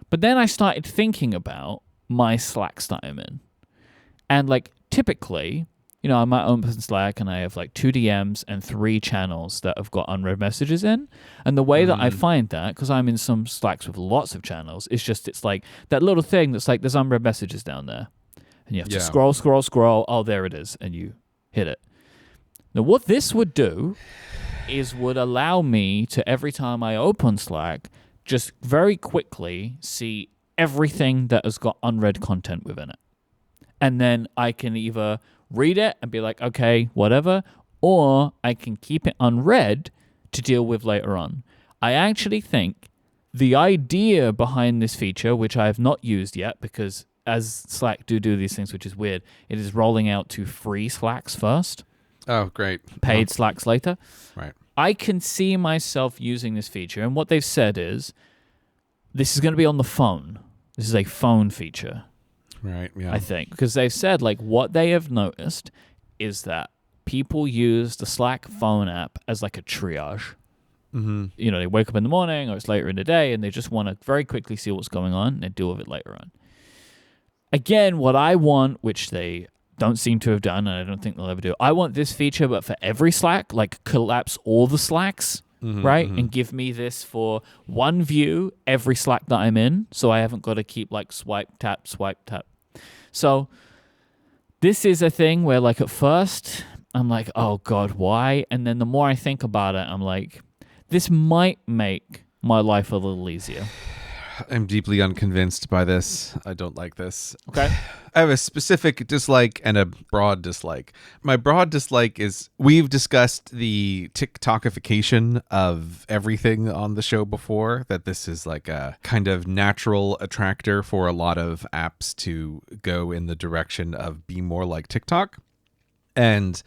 But then I started thinking about my Slacks that I'm in. And like typically, you know, I might open Slack and I have like 2 DMs and 3 channels that have got unread messages in. And the way that I find that, because I'm in some Slacks with lots of channels, it's like that little thing that's like there's unread messages down there. And you have to scroll. Oh, there it is. And you hit it. Now, what this would do is would allow me to, every time I open Slack, just very quickly see everything that has got unread content within it. And then I can either read it and be like, okay, whatever, or I can keep it unread to deal with later on. I actually think the idea behind this feature, which I have not used yet because as Slack do these things, which is weird, it is rolling out to free Slacks first. Oh, great. Paid Slacks later. Right. I can see myself using this feature, and what they've said is this is going to be on the phone. This is a phone feature. Right, yeah. I think. Because they've said, like, what they have noticed is that people use the Slack phone app as like a triage. You know, they wake up in the morning or it's later in the day, and they just want to very quickly see what's going on, and they deal with it later on. Again, what I want, which they don't seem to have done, and I don't think they'll ever do, I want this feature, but for every Slack, like collapse all the Slacks, right? And give me this for one view, every Slack that I'm in, so I haven't got to keep like swipe, tap. So this is a thing where like at first, I'm like, oh God, why? And then the more I think about it, I'm like, this might make my life a little easier. I'm deeply unconvinced by this. I don't like this. Okay. I have a specific dislike and a broad dislike. My broad dislike is we've discussed the TikTokification of everything on the show before, that this is like a kind of natural attractor for a lot of apps to go in the direction of be more like TikTok. And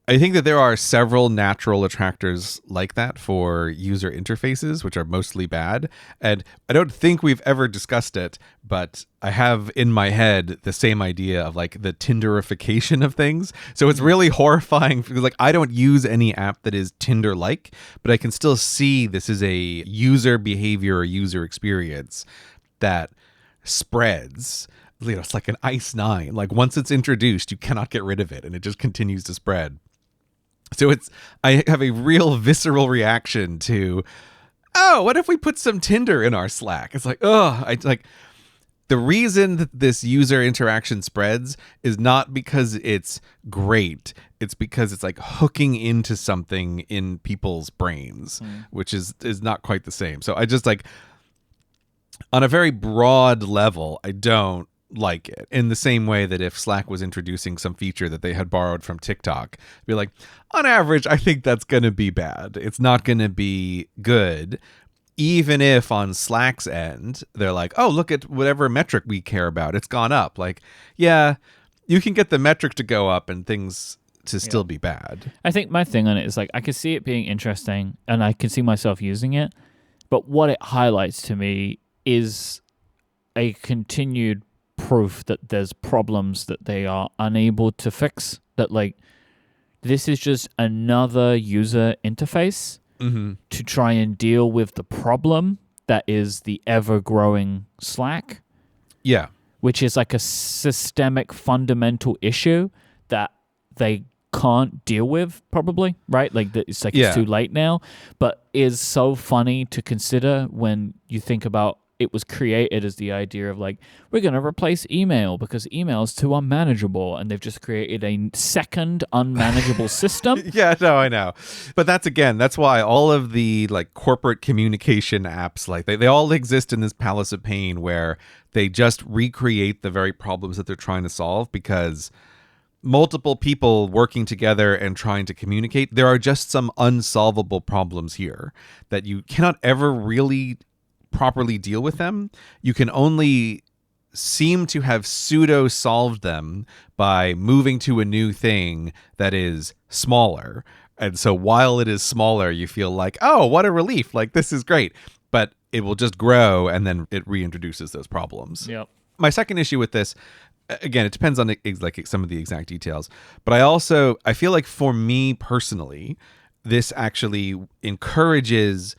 I think that there are several natural attractors like that for user interfaces, which are mostly bad. And I don't think we've ever discussed it, but I have in my head the same idea of like the Tinderification of things. So it's really horrifying because like I don't use any app that is Tinder-like, but I can still see this is a user behavior or user experience that spreads. You know, it's like an Ice 9. Like once it's introduced, you cannot get rid of it, and it just continues to spread. So I have a real visceral reaction to, oh, what if we put some Tinder in our Slack? It's like, oh, the reason that this user interaction spreads is not because it's great. It's because it's like hooking into something in people's brains, which is not quite the same. So I just like, on a very broad level, I don't like it, in the same way that if Slack was introducing some feature that they had borrowed from TikTok, be like, on average, I think that's going to be bad. It's not going to be good. Even if on Slack's end, they're like, oh, look at whatever metric we care about. It's gone up. Like, yeah, you can get the metric to go up and things to still be bad. I think my thing on it is like, I can see it being interesting and I can see myself using it. But what it highlights to me is a continued proof that there's problems that they are unable to fix. That like, this is just another user interface to try and deal with the problem that is the ever-growing Slack. Yeah. Which is like a systemic fundamental issue that they can't deal with, probably, right? Like it's like it's too late now, but is so funny to consider when you think about it was created as the idea of like, we're going to replace email because email is too unmanageable, and they've just created a second unmanageable system. Yeah, no, I know. But that's why all of the like corporate communication apps, like they all exist in this palace of pain where they just recreate the very problems that they're trying to solve, because multiple people working together and trying to communicate, there are just some unsolvable problems here that you cannot ever really properly deal with them. You can only seem to have pseudo solved them by moving to a new thing that is smaller. And so while it is smaller, you feel like, oh, what a relief. Like, this is great. But it will just grow and then it reintroduces those problems. Yep. My second issue with this, again, it depends on like some of the exact details. But I feel like for me personally, this actually encourages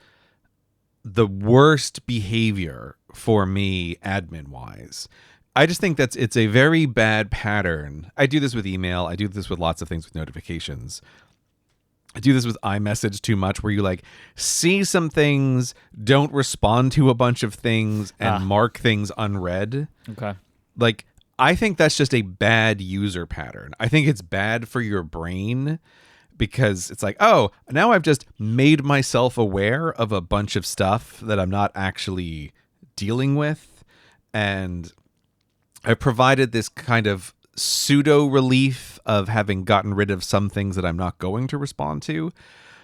the worst behavior for me admin wise. I just think it's a very bad pattern. I do this with email. I do this with lots of things with notifications. I do this with iMessage too much, where you like see some things, don't respond to a bunch of things, and mark things unread. Okay. Like, I think that's just a bad user pattern. I think it's bad for your brain, because it's like, oh, now I've just made myself aware of a bunch of stuff that I'm not actually dealing with. And I provided this kind of pseudo relief of having gotten rid of some things that I'm not going to respond to.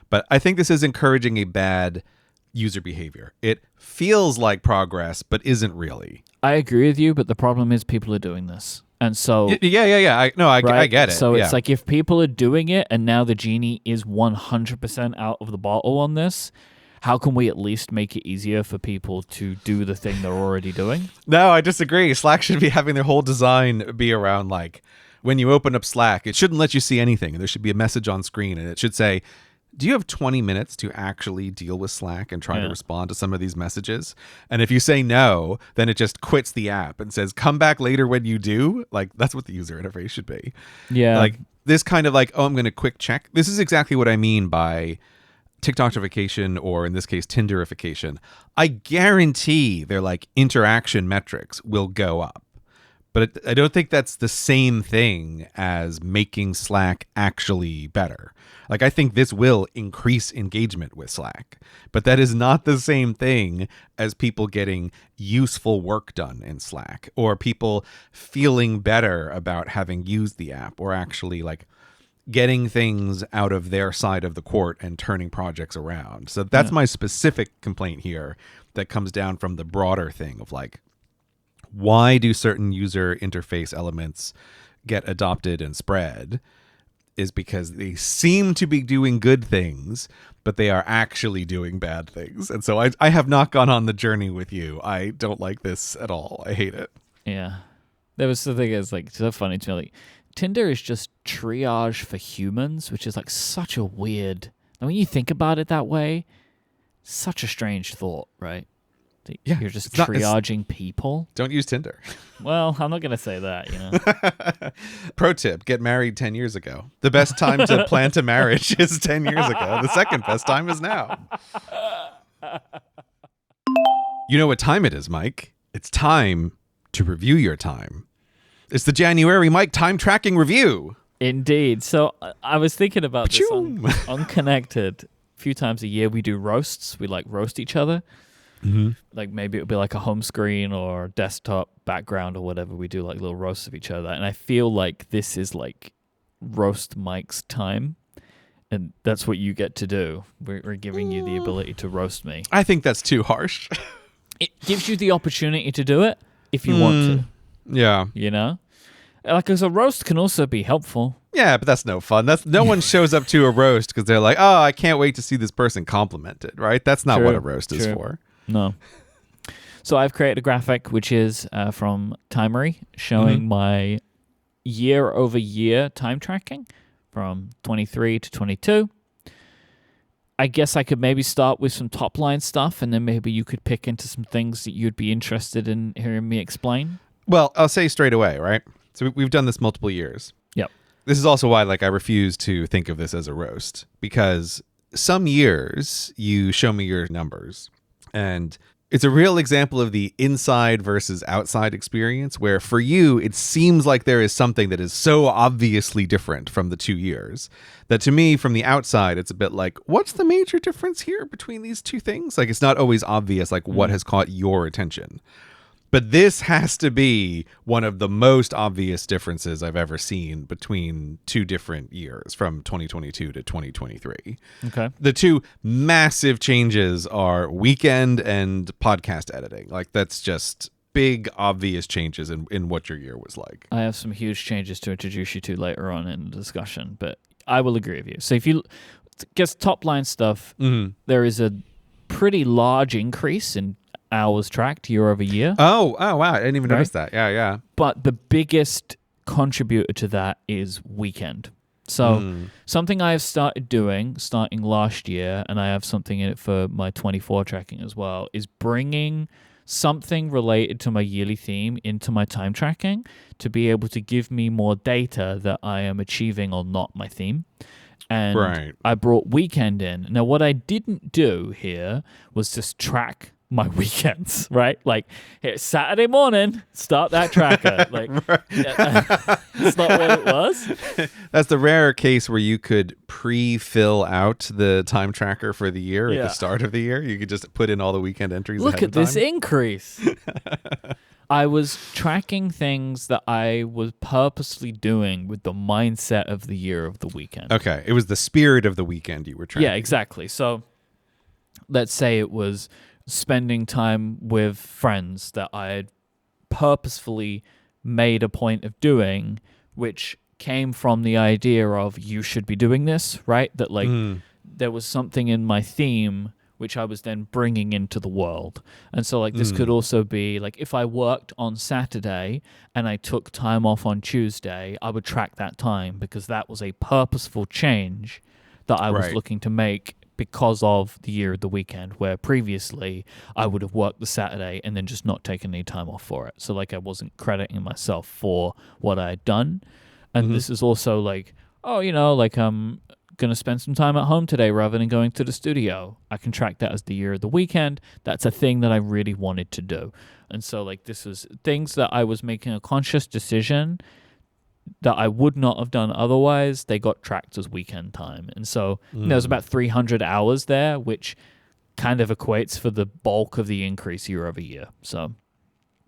But I think this is encouraging a bad user behavior. It feels like progress, but isn't really. I agree with you, but the problem is people are doing this. And so... Yeah. I get it. So it's like, if people are doing it and now the genie is 100% out of the bottle on this, how can we at least make it easier for people to do the thing they're already doing? No, I disagree. Slack should be having their whole design be around like, when you open up Slack, it shouldn't let you see anything. There should be a message on screen and it should say, do you have 20 minutes to actually deal with Slack and try to respond to some of these messages? And if you say no, then it just quits the app and says, come back later when you do. Like, that's what the user interface should be. Yeah. Like this kind of like, oh, I'm going to quick check. This is exactly what I mean by TikTokification, or in this case, Tinderification. I guarantee their like interaction metrics will go up. But I don't think that's the same thing as making Slack actually better. Like, I think this will increase engagement with Slack, but that is not the same thing as people getting useful work done in Slack, or people feeling better about having used the app, or actually like getting things out of their side of the court and turning projects around. So that's my specific complaint here that comes down from the broader thing of like, why do certain user interface elements get adopted and spread? Is because they seem to be doing good things, but they are actually doing bad things. And so I have not gone on the journey with you. I don't like this at all. I hate it. Yeah. There was something that's like so funny to me. Like, Tinder is just triage for humans, which is like such a weird, and when you think about it that way, such a strange thought, right? Yeah, you're just triaging people. Don't use Tinder. Well, I'm not going to say that, you know. Pro tip, get married 10 years ago. The best time to plant a marriage is 10 years ago. The second best time is now. You know what time it is, Myke? It's time to review your time. It's the January Myke time tracking review. Indeed. So I was thinking about this Pachoo! on Unconnected. A few times a year we do roasts. We like roast each other. Mm-hmm. Like maybe it would be like a home screen or desktop background or whatever. We do like little roasts of each other. And I feel like this is like roast Mike's time. And that's what you get to do. We're giving you the ability to roast me. I think that's too harsh. It gives you the opportunity to do it if you want to. Yeah. You know? Like, because a roast can also be helpful. Yeah, but that's no fun. That's no one shows up to a roast because they're like, oh, I can't wait to see this person complimented, right? That's not what a roast is for. No. So I've created a graphic which is from Timery showing my year-over-year time tracking from 23 to 22. I guess I could maybe start with some top-line stuff, and then maybe you could pick into some things that you'd be interested in hearing me explain. Well, I'll say straight away, right? So we've done this multiple years. Yep. This is also why, like, I refuse to think of this as a roast, because some years you show me your numbers, and it's a real example of the inside versus outside experience, where for you, it seems like there is something that is so obviously different from the 2 years that to me, from the outside, it's a bit like, what's the major difference here between these two things? Like, it's not always obvious, like, what has caught your attention. But this has to be one of the most obvious differences I've ever seen between two different years, from 2022 to 2023. Okay. The two massive changes are weekend and podcast editing. Like, that's just big, obvious changes in what your year was like. I have some huge changes to introduce you to later on in the discussion, but I will agree with you. So if you guess top line stuff, there is a pretty large increase in hours tracked year over year. Oh, wow. I didn't even notice that. Yeah. But the biggest contributor to that is weekend. So something I have started doing starting last year, and I have something in it for my 24 tracking as well, is bringing something related to my yearly theme into my time tracking to be able to give me more data that I am achieving or not my theme. And I brought weekend in. Now, what I didn't do here was just track my weekends, right? Like, here, Saturday morning, start that tracker. Like, it's not what it was. That's the rare case where you could pre-fill out the time tracker for the year at the start of the year. You could just put in all the weekend entries. Look at this increase. I was tracking things that I was purposely doing with the mindset of the year of the weekend. Okay. It was the spirit of the weekend you were tracking. Yeah, exactly. So let's say it was spending time with friends that I had purposefully made a point of doing, which came from the idea of you should be doing this, right? That like there was something in my theme which I was then bringing into the world. And so like this could also be like if I worked on Saturday and I took time off on Tuesday, I would track that time because that was a purposeful change that I was looking to make because of the year of the weekend, where previously I would have worked the Saturday and then just not taken any time off for it. So like I wasn't crediting myself for what I had done. And this is also like, oh, you know, like I'm going to spend some time at home today rather than going to the studio. I can track that as the year of the weekend. That's a thing that I really wanted to do. And so like this was things that I was making a conscious decision that I would not have done otherwise. They got tracked as weekend time. And so there's about 300 hours there, which kind of equates for the bulk of the increase year over year. So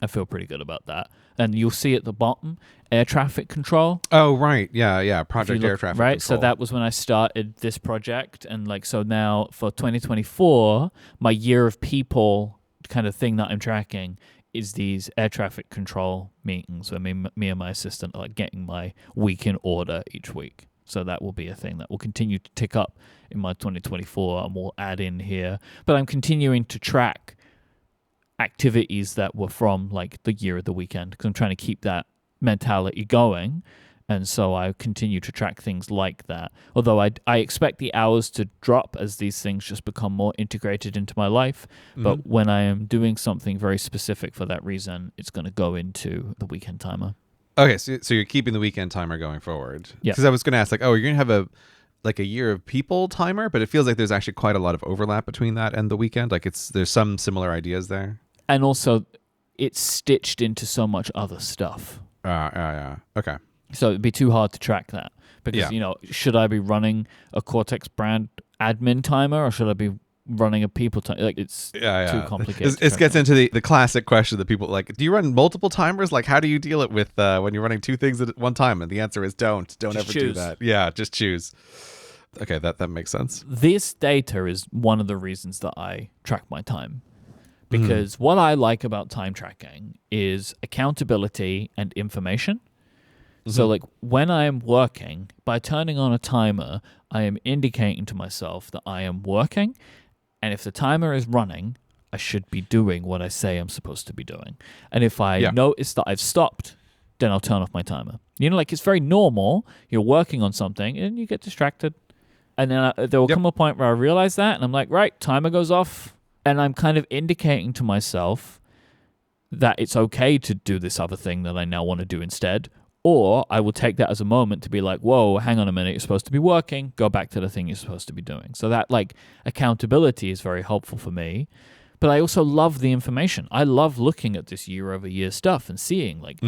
I feel pretty good about that. And you'll see at the bottom, air traffic control. Oh, right. Yeah. Project Air Traffic Right. Control. So that was when I started this project. And like, so now for 2024, my year of people kind of thing that I'm tracking is these air traffic control meetings where me and my assistant are like getting my week in order each week. So that will be a thing that will continue to tick up in my 2024 and we'll add in here. But I'm continuing to track activities that were from like the year of the weekend because I'm trying to keep that mentality going. And so I continue to track things like that. Although I expect the hours to drop as these things just become more integrated into my life. But when I am doing something very specific for that reason, it's going to go into the weekend timer. Okay, so you're keeping the weekend timer going forward. Yeah. Because I was going to ask, like, oh, you're going to have a year of people timer, but it feels like there's actually quite a lot of overlap between that and the weekend. Like there's some similar ideas there. And also, it's stitched into so much other stuff. Yeah. Okay. So it'd be too hard to track that because, Yeah. Should I be running a Cortex brand admin timer or should I be running a people timer? Like, it's too complicated. It gets into the classic question that people like, do you run multiple timers? Like, how do you deal it with when you're running two things at one time? And the answer is don't Just ever choose. do that. Yeah, just choose. Okay, that makes sense. This data is one of the reasons that I track my time. Because what I like about time tracking is accountability and information. So like when I am working, by turning on a timer, I am indicating to myself that I am working. And if the timer is running, I should be doing what I say I'm supposed to be doing. And if I notice that I've stopped, then I'll turn off my timer. Like it's very normal. You're working on something and you get distracted. And then there will come a point where I realize that and I'm like, right, timer goes off. And I'm kind of indicating to myself that it's okay to do this other thing that I now want to do instead. Or I will take that as a moment to be like, whoa, hang on a minute, you're supposed to be working, go back to the thing you're supposed to be doing. So that like accountability is very helpful for me. But I also love the information. I love looking at this year-over-year stuff and seeing like,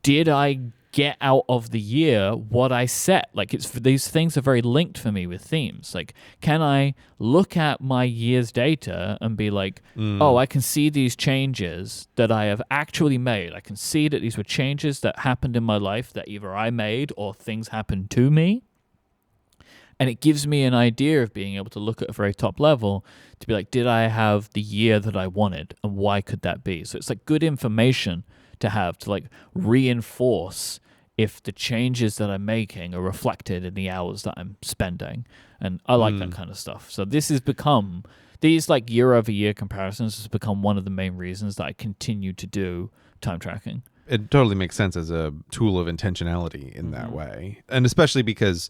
did I get out of the year what I set? Like these things are very linked for me with themes. Like, can I look at my year's data and be like, oh, I can see these changes that I have actually made. I can see that these were changes that happened in my life that either I made or things happened to me. And it gives me an idea of being able to look at a very top level to be like, did I have the year that I wanted? And why could that be? So it's like good information to have to like reinforce if the changes that I'm making are reflected in the hours that I'm spending. And I like that kind of stuff. So this has become, these like year over year comparisons has become one of the main reasons that I continue to do time tracking. It totally makes sense as a tool of intentionality in that way. And especially because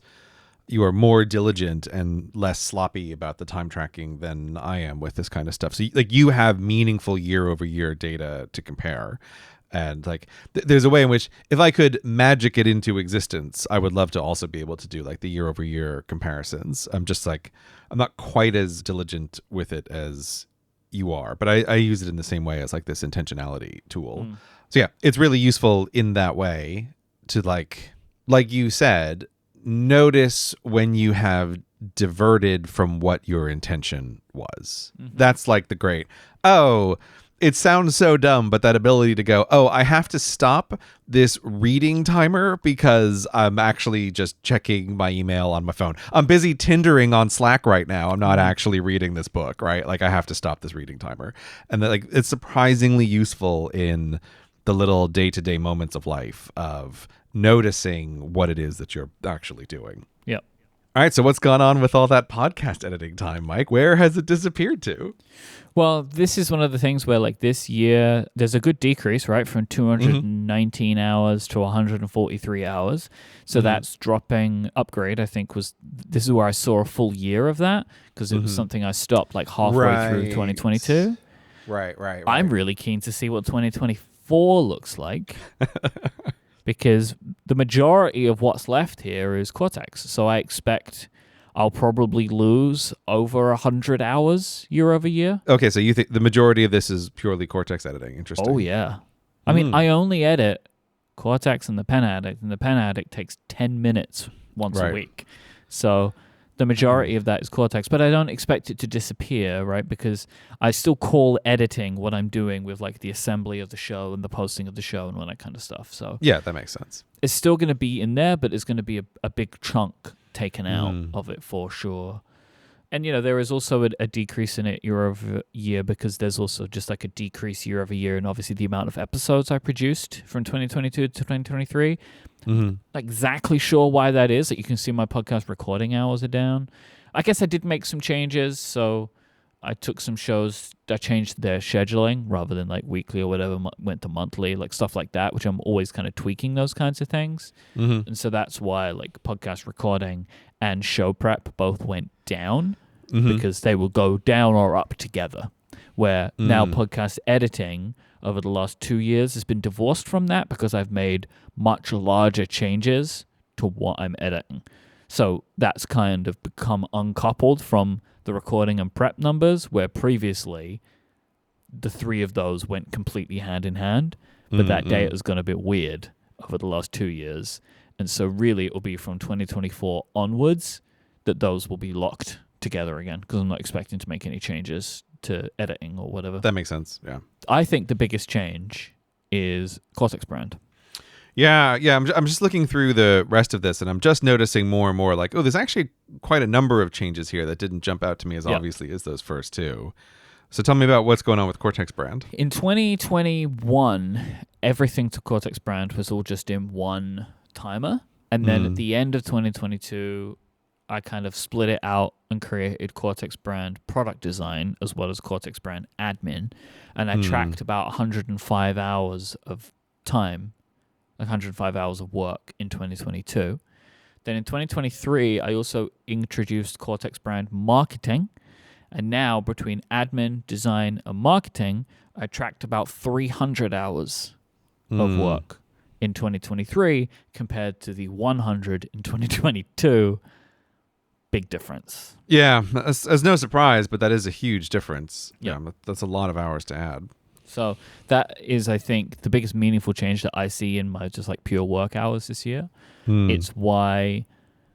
you are more diligent and less sloppy about the time tracking than I am with this kind of stuff. So like you have meaningful year over year data to compare. And like, there's a way in which if I could magic it into existence, I would love to also be able to do like the year over year comparisons. I'm not quite as diligent with it as you are, but I use it in the same way as like this intentionality tool. So yeah, it's really useful in that way to like you said, notice when you have diverted from what your intention was. That's like the great, it sounds so dumb, but that ability to go, I have to stop this reading timer because I'm actually just checking my email on my phone. I'm busy Tindering on Slack right now. I'm not actually reading this book, right? Like I have to stop this reading timer. And that, like, it's surprisingly useful in the little day-to-day moments of life of noticing what it is that you're actually doing. Yep. All right, so what's gone on with all that podcast editing time, Myke? Where has it disappeared to? Well, this is one of the things where, like, this year, there's a good decrease, right, from 219 hours to 143 hours. So that's dropping. Upgrade, I think, this is where I saw a full year of that because it was something I stopped, like, halfway through 2022. Right. I'm really keen to see what 2024 looks like. Because the majority of what's left here is Cortex. So I expect I'll probably lose over 100 hours year over year. Okay, so you think the majority of this is purely Cortex editing. Interesting. Oh, yeah. I mean, I only edit Cortex and the Pen Addict, and the Pen Addict takes 10 minutes once a week. So the majority of that is Cortex, but I don't expect it to disappear, right? Because I still call editing what I'm doing with like the assembly of the show and the posting of the show and all that kind of stuff. So yeah, that makes sense. It's still going to be in there, but it's going to be a big chunk taken out of it for sure. And, there is also a decrease in it year over year because there's also just like a decrease year over year. And obviously the amount of episodes I produced from 2022 to 2023. Not exactly sure why that is. Like you can see my podcast recording hours are down. I guess I did make some changes. So I took some shows, I changed their scheduling rather than like weekly or whatever, went to monthly, like stuff like that, which I'm always kind of tweaking those kinds of things. And so that's why like podcast recording and show prep both went down because they will go down or up together. Where now podcast editing over the last 2 years has been divorced from that because I've made much larger changes to what I'm editing. So that's kind of become uncoupled from the recording and prep numbers, where previously the three of those went completely hand in hand. But that data has gone a bit weird over the last 2 years. And so really it will be from 2024 onwards that those will be locked together again, because I'm not expecting to make any changes to editing or whatever. That makes sense, yeah. I think the biggest change is Cortex brand. Yeah. I'm just looking through the rest of this, and I'm just noticing more and more like, oh, there's actually quite a number of changes here that didn't jump out to me as obviously as those first two. So tell me about what's going on with Cortex brand. In 2021, everything to Cortex brand was all just in one timer. And then at the end of 2022, I kind of split it out and created Cortex brand product design as well as Cortex brand admin. And I tracked about 105 hours of time, 105 hours of work in 2022. Then in 2023, I also introduced Cortex brand marketing. And now between admin, design, and marketing, I tracked about 300 hours of work in 2023 compared to the 100 in 2022. Big difference. Yeah, as no surprise, but that is a huge difference. Yeah. That's a lot of hours to add. So that is, I think, the biggest meaningful change that I see in my just like pure work hours this year. It's why,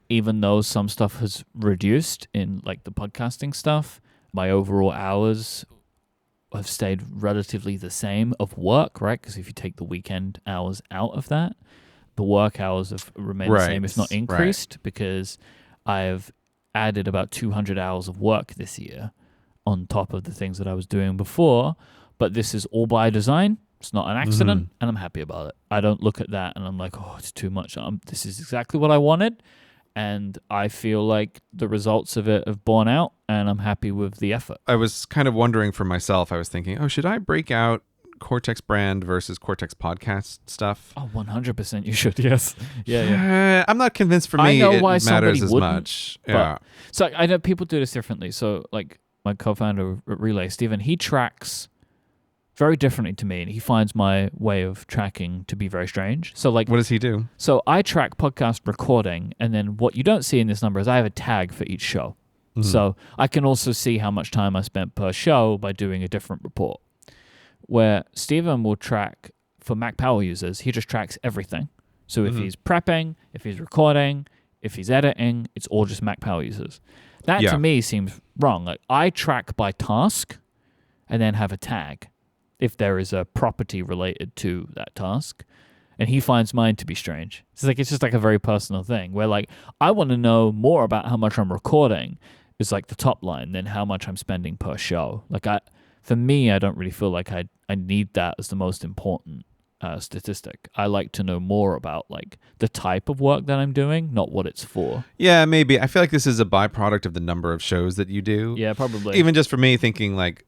even though some stuff has reduced in like the podcasting stuff, my overall hours have stayed relatively the same of work, right? Because if you take the weekend hours out of that, the work hours have remained the same, if not increased, because I've added about 200 hours of work this year on top of the things that I was doing before. But this is all by design. It's not an accident, and I'm happy about it. I don't look at that and I'm like, oh, it's too much. This is exactly what I wanted, and I feel like the results of it have borne out, and I'm happy with the effort. I was kind of wondering for myself, I was thinking, oh, should I break out Cortex brand versus Cortex podcast stuff? Oh, 100% you should, yes. Yeah. I'm not convinced for me I know it why matters as wouldn't, much. Yeah. So I know people do this differently. So like my co-founder at Relay, Steven, he tracks very differently to me, and he finds my way of tracking to be very strange. So like, what does he do? So I track podcast recording, and then what you don't see in this number is I have a tag for each show. So I can also see how much time I spent per show by doing a different report. Where Steven will track, for Mac Power users, he just tracks everything. So if he's prepping, if he's recording, if he's editing, it's all just Mac Power users. That to me seems wrong. Like I track by task and then have a tag if there is a property related to that task. And he finds mine to be strange. It's just like a very personal thing where like I want to know more about how much I'm recording is like the top line than how much I'm spending per show. Like for me, I don't really feel like I need that as the most important statistic. I like to know more about like the type of work that I'm doing, not what it's for. Yeah, maybe. I feel like this is a byproduct of the number of shows that you do. Yeah, probably. Even just for me thinking like,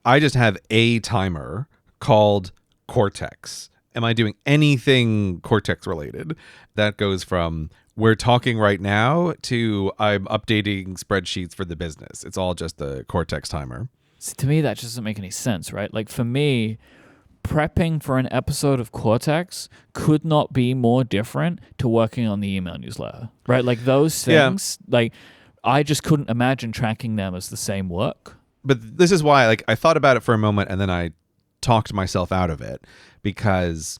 I just have a timer called Cortex. Am I doing anything Cortex related? That goes from we're talking right now to I'm updating spreadsheets for the business. It's all just the Cortex timer. So to me, that just doesn't make any sense, right? Like for me, prepping for an episode of Cortex could not be more different to working on the email newsletter, right? Like those things, like I just couldn't imagine tracking them as the same work. But this is why like I thought about it for a moment and then I talked myself out of it, because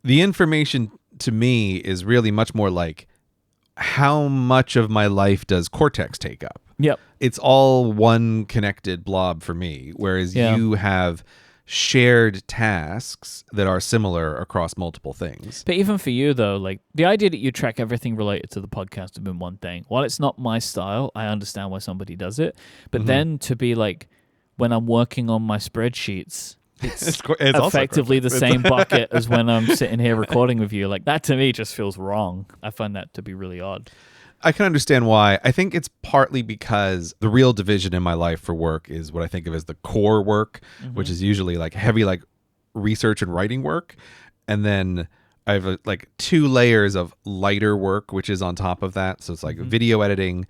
the information to me is really much more like how much of my life does Cortex take up? Yep. It's all one connected blob for me, whereas you have shared tasks that are similar across multiple things. But even for you, though, like the idea that you track everything related to the podcast has been one thing. While it's not my style, I understand why somebody does it. But then to be like, when I'm working on my spreadsheets, it's effectively the same bucket as when I'm sitting here recording with you. Like that to me just feels wrong. I find that to be really odd. I can understand why. I think it's partly because the real division in my life for work is what I think of as the core work, which is usually like heavy like research and writing work. And then I have like 2 layers of lighter work, which is on top of that. So it's like video editing,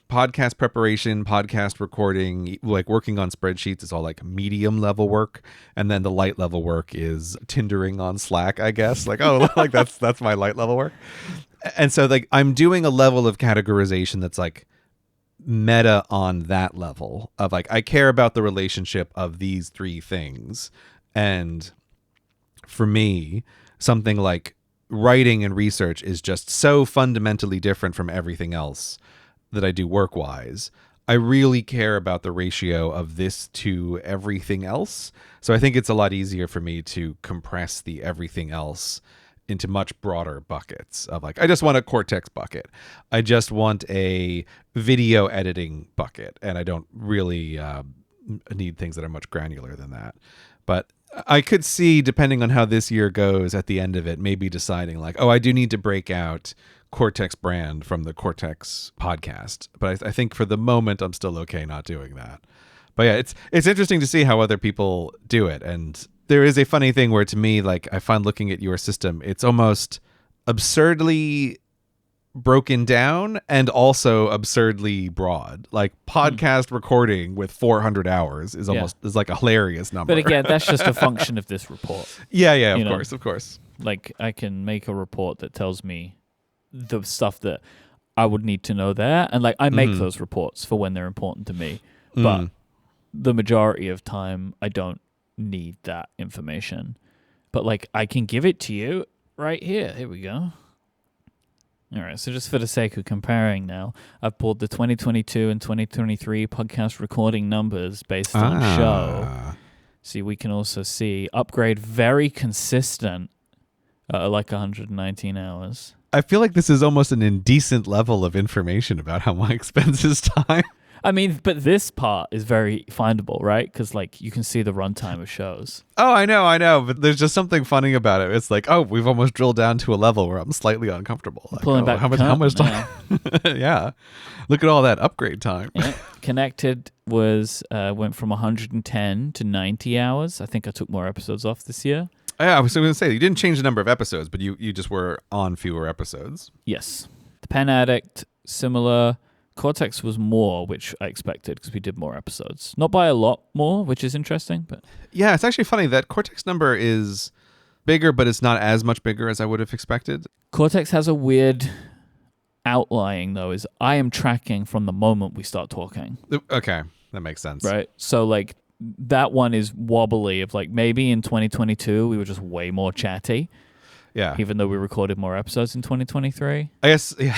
podcast preparation, podcast recording, like working on spreadsheets is all like medium level work. And then the light level work is Tindering on Slack, I guess. Like, oh, like that's my light level work. And so like I'm doing a level of categorization that's like meta on that level of like, I care about the relationship of these three things. And for me, something like writing and research is just so fundamentally different from everything else that I do work-wise. I really care about the ratio of this to everything else. So I think it's a lot easier for me to compress the everything else into much broader buckets of like, I just want a Cortex bucket. I just want a video editing bucket. And I don't really need things that are much granular than that. But I could see, depending on how this year goes at the end of it, maybe deciding like, oh, I do need to break out Cortex brand from the Cortex podcast. But I think for the moment, I'm still okay not doing that. But yeah, it's interesting to see how other people do it. And there is a funny thing where, to me, like, I find looking at your system, it's almost absurdly broken down and also absurdly broad. Like, podcast recording with 400 hours is almost is like a hilarious number. But again, that's just a function of this report. Yeah, of course. Like, I can make a report that tells me the stuff that I would need to know there, and like, I make those reports for when they're important to me. But the majority of time, I don't need that information. But like, I can give it to you right here. Here we go. All right, so just for the sake of comparing now, I've pulled the 2022 and 2023 podcast recording numbers based on show. See, we can also see Upgrade very consistent at like 119 hours. I feel like this is almost an indecent level of information about how Myke spends his time. I mean, but this part is very findable, right? Because like, you can see the runtime of shows. Oh, I know. But there's just something funny about it. It's like, oh, we've almost drilled down to a level where I'm slightly uncomfortable. Like, Pulling back how much time? Yeah. Look at all that upgrade time. Yeah. Connected was went from 110 to 90 hours. I think I took more episodes off this year. Yeah, I was going to say, you didn't change the number of episodes, but you just were on fewer episodes. Yes. The Pen Addict, similar. Cortex was more, which I expected because we did more episodes. Not by a lot more, which is interesting. But yeah, it's actually funny. That Cortex number is bigger, but it's not as much bigger as I would have expected. Cortex has a weird outlying, though, is I am tracking from the moment we start talking. Okay, that makes sense. Right? So, like, that one is wobbly of, like, maybe in 2022 we were just way more chatty. Yeah. Even though we recorded more episodes in 2023. I guess, yeah.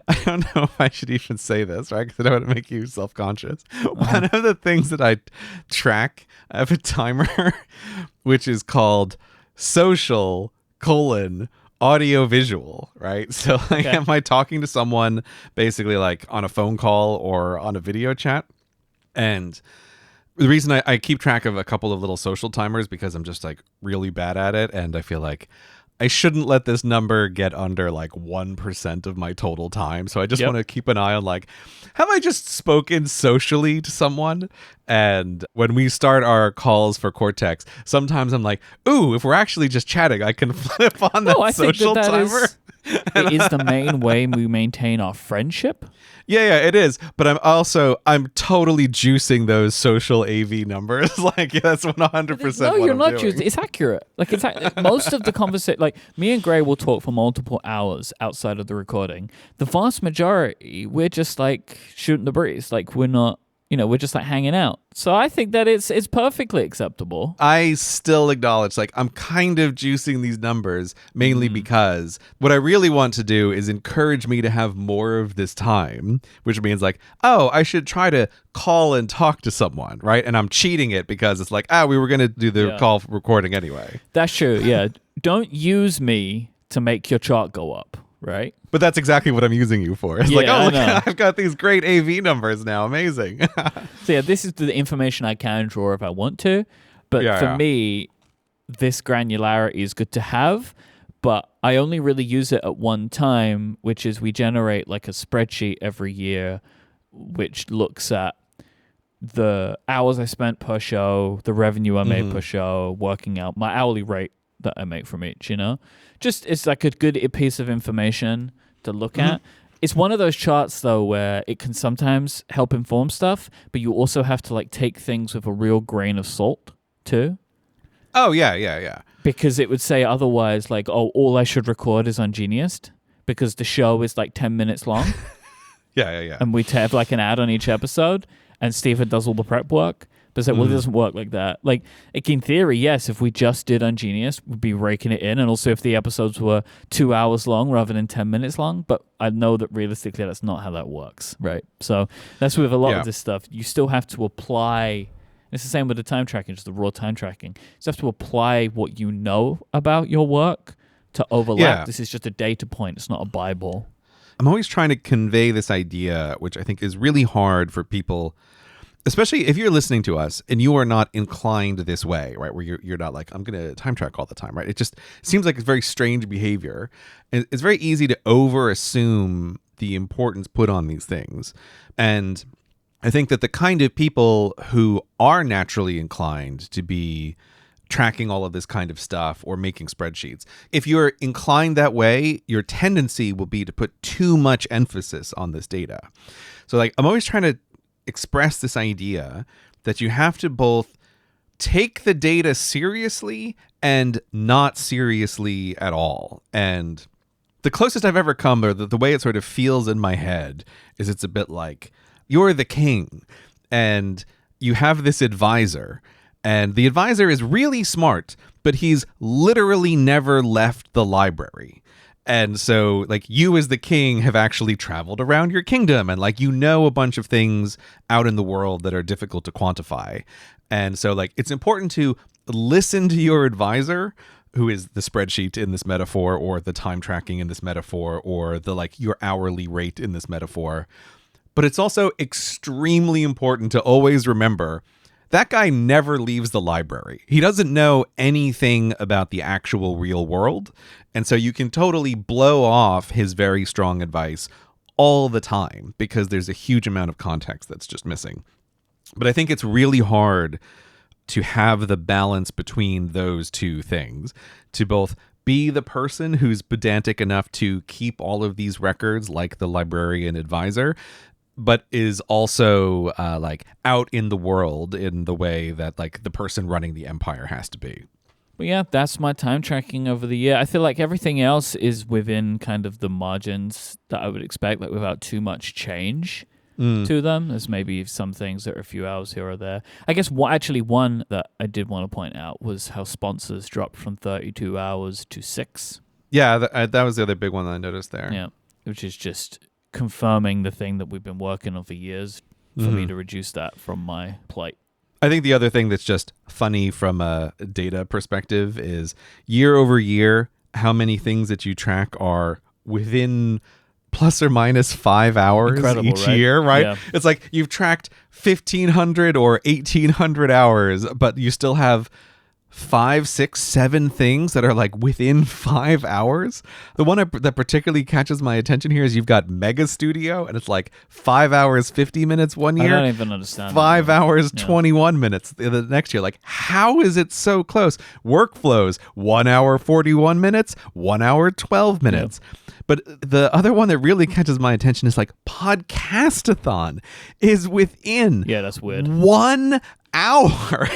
I don't know if I should even say this, right? Because I don't want to make you self-conscious. One of the things that I track, I have a timer, which is called social : audio visual, right? So like, am I talking to someone basically like on a phone call or on a video chat? And the reason I keep track of a couple of little social timers because I'm just like really bad at it, and I feel like I shouldn't let this number get under like 1% of my total time. So I just want to keep an eye on like, have I just spoken socially to someone? And when we start our calls for Cortex, sometimes I'm like, ooh, if we're actually just chatting, I can flip on that social timer. It is the main way we maintain our friendship. Yeah, it is. But I'm totally juicing those social AV numbers. Like, yeah, that's 100%. No, you're not juicing. It's accurate. Like, it's most of the conversation. Like, me and Gray will talk for multiple hours outside of the recording. The vast majority, we're just like shooting the breeze. Like, we're not. We're just like hanging out. So I think that it's perfectly acceptable. I still acknowledge, like, I'm kind of juicing these numbers mainly because what I really want to do is encourage me to have more of this time, which means like, oh, I should try to call and talk to someone, right? And I'm cheating it because it's like, we were going to do the call recording anyway. That's true, yeah. Don't use me to make your chart go up, right? But that's exactly what I'm using you for. It's like, oh, look, I've got these great AV numbers now. Amazing. So yeah, this is the information I can draw if I want to. But for me, this granularity is good to have. But I only really use it at one time, which is we generate like a spreadsheet every year, which looks at the hours I spent per show, the revenue I made per show, working out my hourly rate that I make from each, Just, it's like a good piece of information to look at. It's one of those charts, though, where it can sometimes help inform stuff, but you also have to like take things with a real grain of salt, too. Oh, yeah. Because it would say otherwise, like, oh, all I should record is on Genius. because the show is like 10 minutes long. Yeah. And we have like an ad on each episode, and Stephen does all the prep work. But it's like, well, it doesn't work like that. Like in theory, yes, if we just did Ungenius, we'd be raking it in. And also if the episodes were 2 hours long rather than 10 minutes long. But I know that realistically, that's not how that works, right? So that's with a lot of this stuff. You still have to apply. It's the same with the time tracking, just the raw time tracking. You still have to apply what you know about your work to overlap. Yeah. This is just a data point. It's not a Bible. I'm always trying to convey this idea, which I think is really hard for people, especially if you're listening to us and you are not inclined this way, right? Where you're not like, I'm going to time track all the time, right? It just seems like it's very strange behavior. And it's very easy to over assume the importance put on these things. And I think that the kind of people who are naturally inclined to be tracking all of this kind of stuff or making spreadsheets, if you're inclined that way, your tendency will be to put too much emphasis on this data. So like, I'm always trying to express this idea that you have to both take the data seriously and not seriously at all. And the closest I've ever come, or the way it sort of feels in my head, is it's a bit like you're the king and you have this advisor, and the advisor is really smart, but he's literally never left the library. And so, like, you as the king have actually traveled around your kingdom, and, like, you know a bunch of things out in the world that are difficult to quantify. And so, like, it's important to listen to your advisor, who is the spreadsheet in this metaphor, or the time tracking in this metaphor, or the, like, your hourly rate in this metaphor. But it's also extremely important to always remember that guy never leaves the library. He doesn't know anything about the actual real world. And so you can totally blow off his very strong advice all the time because there's a huge amount of context that's just missing. But I think it's really hard to have the balance between those two things, to both be the person who's pedantic enough to keep all of these records like the librarian advisor, but is also like out in the world in the way that like the person running the empire has to be. But yeah, that's my time tracking over the year. I feel like everything else is within kind of the margins that I would expect, like without too much change to them. There's maybe some things that are a few hours here or there. I guess one that I did want to point out was how sponsors dropped from 32 hours to 6. Yeah, that was the other big one that I noticed there. Yeah, which is just confirming the thing that we've been working on for years for me to reduce that from my plate. I think the other thing that's just funny from a data perspective is year over year, how many things that you track are within plus or minus 5 hours each year, right? Yeah. It's like you've tracked 1,500 or 1,800 hours, but you still have 5, 6, 7 things that are like within 5 hours. The one that particularly catches my attention here is you've got Mega Studio, and it's like 5 hours 50 minutes one year. I don't even understand. 5 hours 21 minutes the next year. Like, how is it so close? Workflows 1 hour 41 minutes, 1 hour 12 minutes. Yeah. But the other one that really catches my attention is like Podcastathon is within that's weird. 1 hour.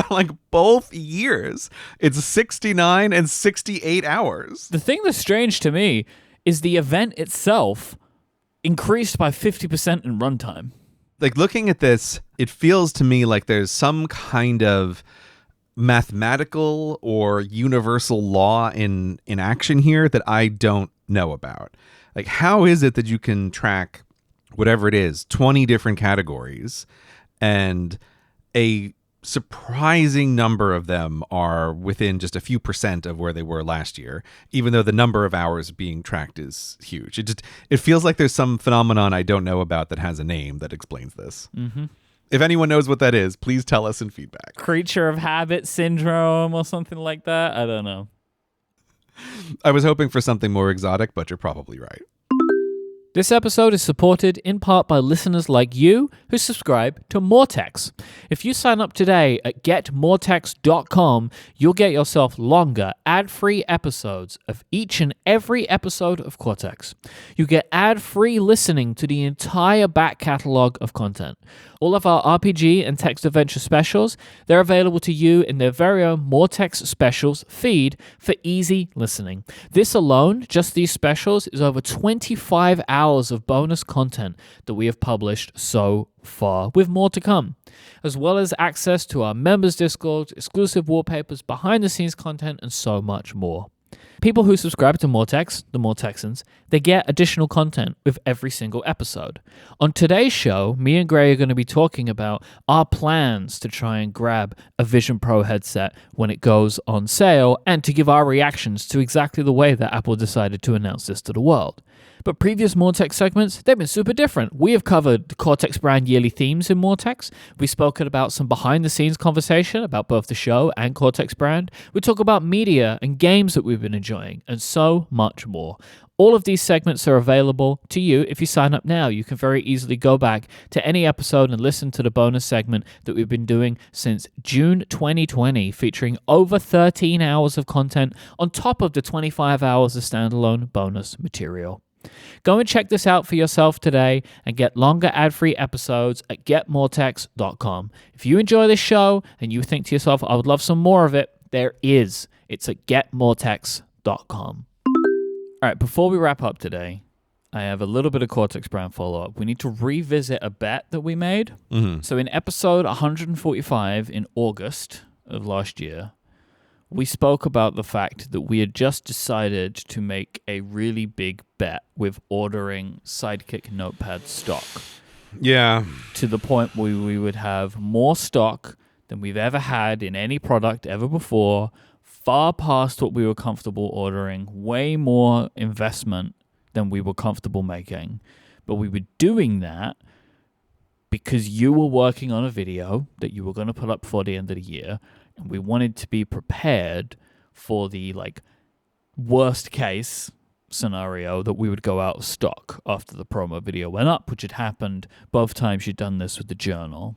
Like both years, it's 69 and 68 hours. The thing that's strange to me is the event itself increased by 50% in runtime. Like, looking at this, it feels to me like there's some kind of mathematical or universal law in action here that I don't know about. Like, how is it that you can track whatever it is, 20 different categories, and a surprising number of them are within just a few % of where they were last year, even though the number of hours being tracked is huge. It feels like there's some phenomenon I don't know about that has a name that explains this. Mm-hmm. If anyone knows what that is, please tell us in feedback. Creature of habit syndrome or something like that? I don't know. I was hoping for something more exotic, but you're probably right. This episode is supported in part by listeners like you who subscribe to Moretex. If you sign up today at getmoretex.com, you'll get yourself longer, ad-free episodes of each and every episode of Cortex. You get ad-free listening to the entire back catalog of content. All of our RPG and text adventure specials, they're available to you in their very own Moretex Specials feed for easy listening. This alone, just these specials, is over 25 hours of bonus content that we have published so far, with more to come, as well as access to our members Discord, exclusive wallpapers, behind the scenes content, and so much more. People who subscribe to Moretex, the More Texans, they get additional content with every single episode. On today's show, me and Gray are going to be talking about our plans to try and grab a Vision Pro headset when it goes on sale, and to give our reactions to exactly the way that Apple decided to announce this to the world. But previous Moretex segments, they've been super different. We have covered the Cortex brand yearly themes in Moretex. We've spoken about some behind-the-scenes conversation about both the show and Cortex brand. We talk about media and games that we've been enjoying, and so much more. All of these segments are available to you if you sign up now. You can very easily go back to any episode and listen to the bonus segment that we've been doing since June 2020, featuring over 13 hours of content on top of the 25 hours of standalone bonus material. Go and check this out for yourself today and get longer ad-free episodes at getmoretex.com. If you enjoy this show and you think to yourself, I would love some more of it, there is. It's at getmoretex.com. All right, before we wrap up today, I have a little bit of Cortex brand follow-up. We need to revisit a bet that we made. So in episode 145 in August of last year, we spoke about the fact that we had just decided to make a really big bet with ordering Sidekick Notepad stock. Yeah. To the point where we would have more stock than we've ever had in any product ever before, far past what we were comfortable ordering, way more investment than we were comfortable making. But we were doing that because you were working on a video that you were going to put up before the end of the year, and we wanted to be prepared for the worst case scenario that we would go out of stock after the promo video went up, which had happened both times you'd done this with the journal.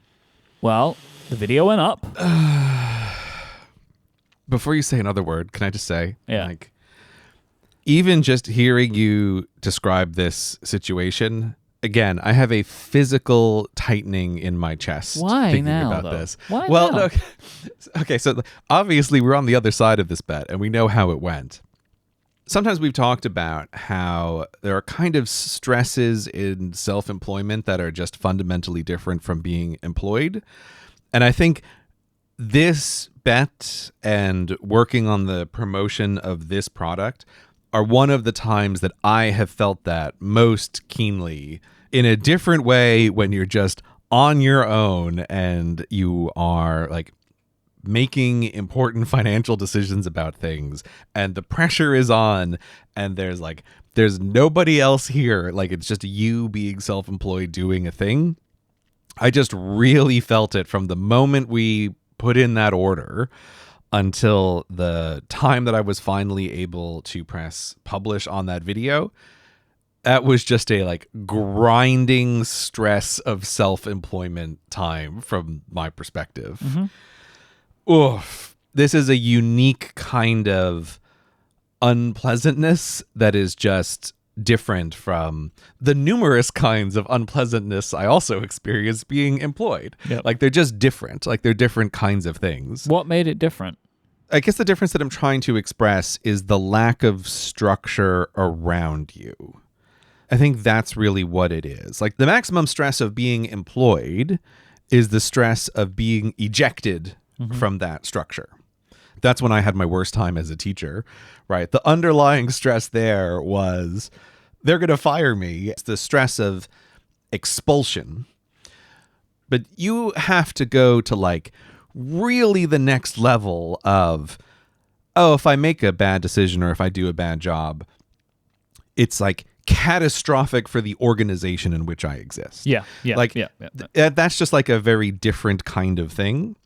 Well, the video went up. Before you say another word, can I just say, yeah, even just hearing you describe this situation, again, I have a physical tightening in my chest. Why thinking now, about though? this. Why well, now? Okay, so obviously we're on the other side of this bet, and we know how it went. Sometimes we've talked about how there are kind of stresses in self-employment that are just fundamentally different from being employed. And I think this bet and working on the promotion of this product are one of the times that I have felt that most keenly, in a different way when you're just on your own and you are making important financial decisions about things and the pressure is on and there's nobody else here. It's just you being self-employed doing a thing. I just really felt it from the moment we put in that order until the time that I was finally able to press publish on that video. That was just a grinding stress of self-employment time from my perspective. Oof. This is a unique kind of unpleasantness that is just different from the numerous kinds of unpleasantness I also experience being employed. Yep. They're just different. They're different kinds of things. What made it different? I guess the difference that I'm trying to express is the lack of structure around you. I think that's really what it is. The maximum stress of being employed is the stress of being ejected from that structure. That's when I had my worst time as a teacher, right? The underlying stress there was they're going to fire me. It's the stress of expulsion. But you have to go to really the next level of, if I make a bad decision or if I do a bad job, it's catastrophic for the organization in which I exist. Yeah. That's just a very different kind of thing.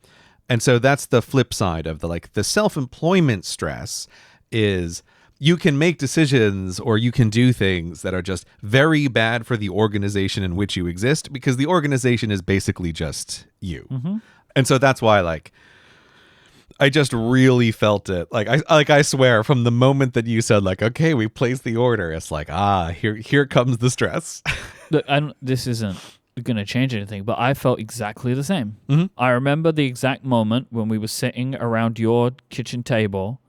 And so that's the flip side of the self-employment stress is you can make decisions or you can do things that are just very bad for the organization in which you exist, because the organization is basically just you. And so that's why, like, I just really felt it. Like I swear, from the moment that you said, like, okay, we placed the order, it's like, here comes the stress. Look, this isn't going to change anything, but I felt exactly the same. I remember the exact moment when we were sitting around your kitchen table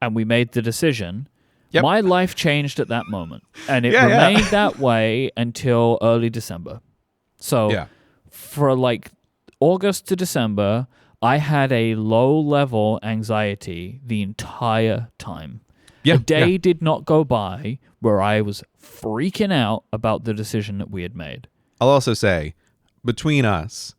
and we made the decision. Yep. My life changed at that moment, and it remained that way until early December. So for like August to December, I had a low-level anxiety the entire time. A day did not go by where I was freaking out about the decision that we had made. I'll also say, between us,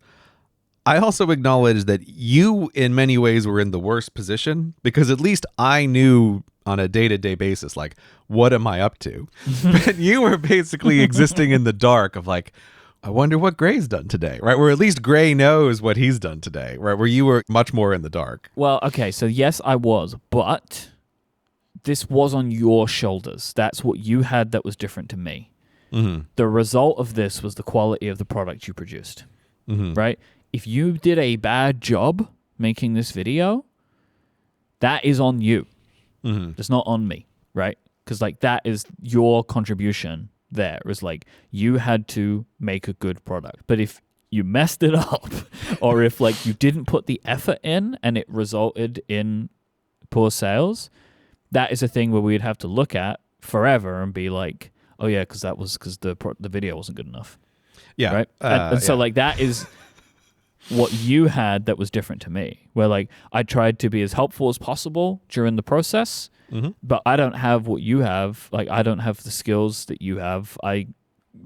I also acknowledge that you, in many ways, were in the worst position, because at least I knew on a day-to-day basis, like, what am I up to? But you were basically existing in the dark of, like, I wonder what Gray's done today, right? Where at least Gray knows what he's done today, right? Where you were much more in the dark. Well, okay, so yes, I was, but this was on your shoulders. That's what you had that was different to me. The result of this was the quality of the product you produced, right? If you did a bad job making this video, that is on you. It's not on me, right? Because like that is your contribution there. It's like you had to make a good product. But if you messed it up, or if like you didn't put the effort in and it resulted in poor sales, that is a thing where we'd have to look at forever and be like, oh yeah, because the video wasn't good enough. Yeah. Right. And so like that is what you had that was different to me, where like I tried to be as helpful as possible during the process, but I don't have what you have. Like I don't have the skills that you have. I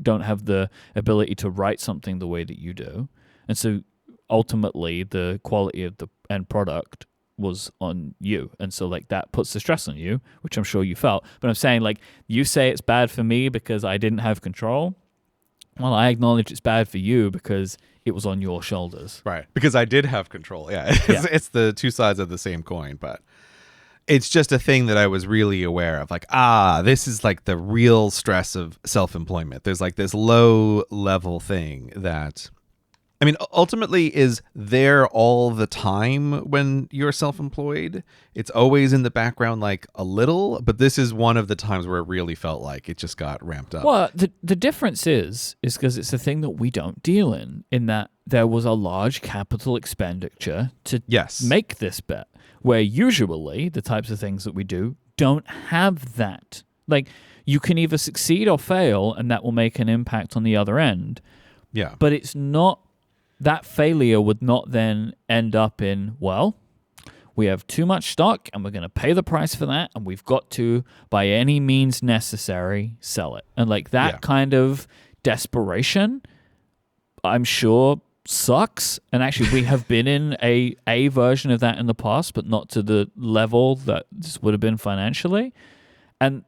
don't have the ability to write something the way that you do. And so ultimately the quality of the end product was on you. And so like that puts the stress on you, which I'm sure you felt. But I'm saying like you say it's bad for me because I didn't have control. Well, I acknowledge it's bad for you because it was on your shoulders. Right. Because I did have control. Yeah. It's the two sides of the same coin, but it's just a thing that I was really aware of. Like, this is like the real stress of self-employment. There's like this low level thing that, I mean, ultimately is there all the time when you're self-employed. It's always in the background, like a little, but this is one of the times where it really felt like it just got ramped up. Well, the difference is because it's a thing that we don't deal in that there was a large capital expenditure to make this bet, where usually the types of things that we do don't have that. Like you can either succeed or fail, and that will make an impact on the other end. Yeah. But it's not. That failure would not then end up in, well, we have too much stock and we're going to pay the price for that, and we've got to, by any means necessary, sell it. And like that kind of desperation, I'm sure sucks. And actually we have been in a version of that in the past, but not to the level that this would have been financially. And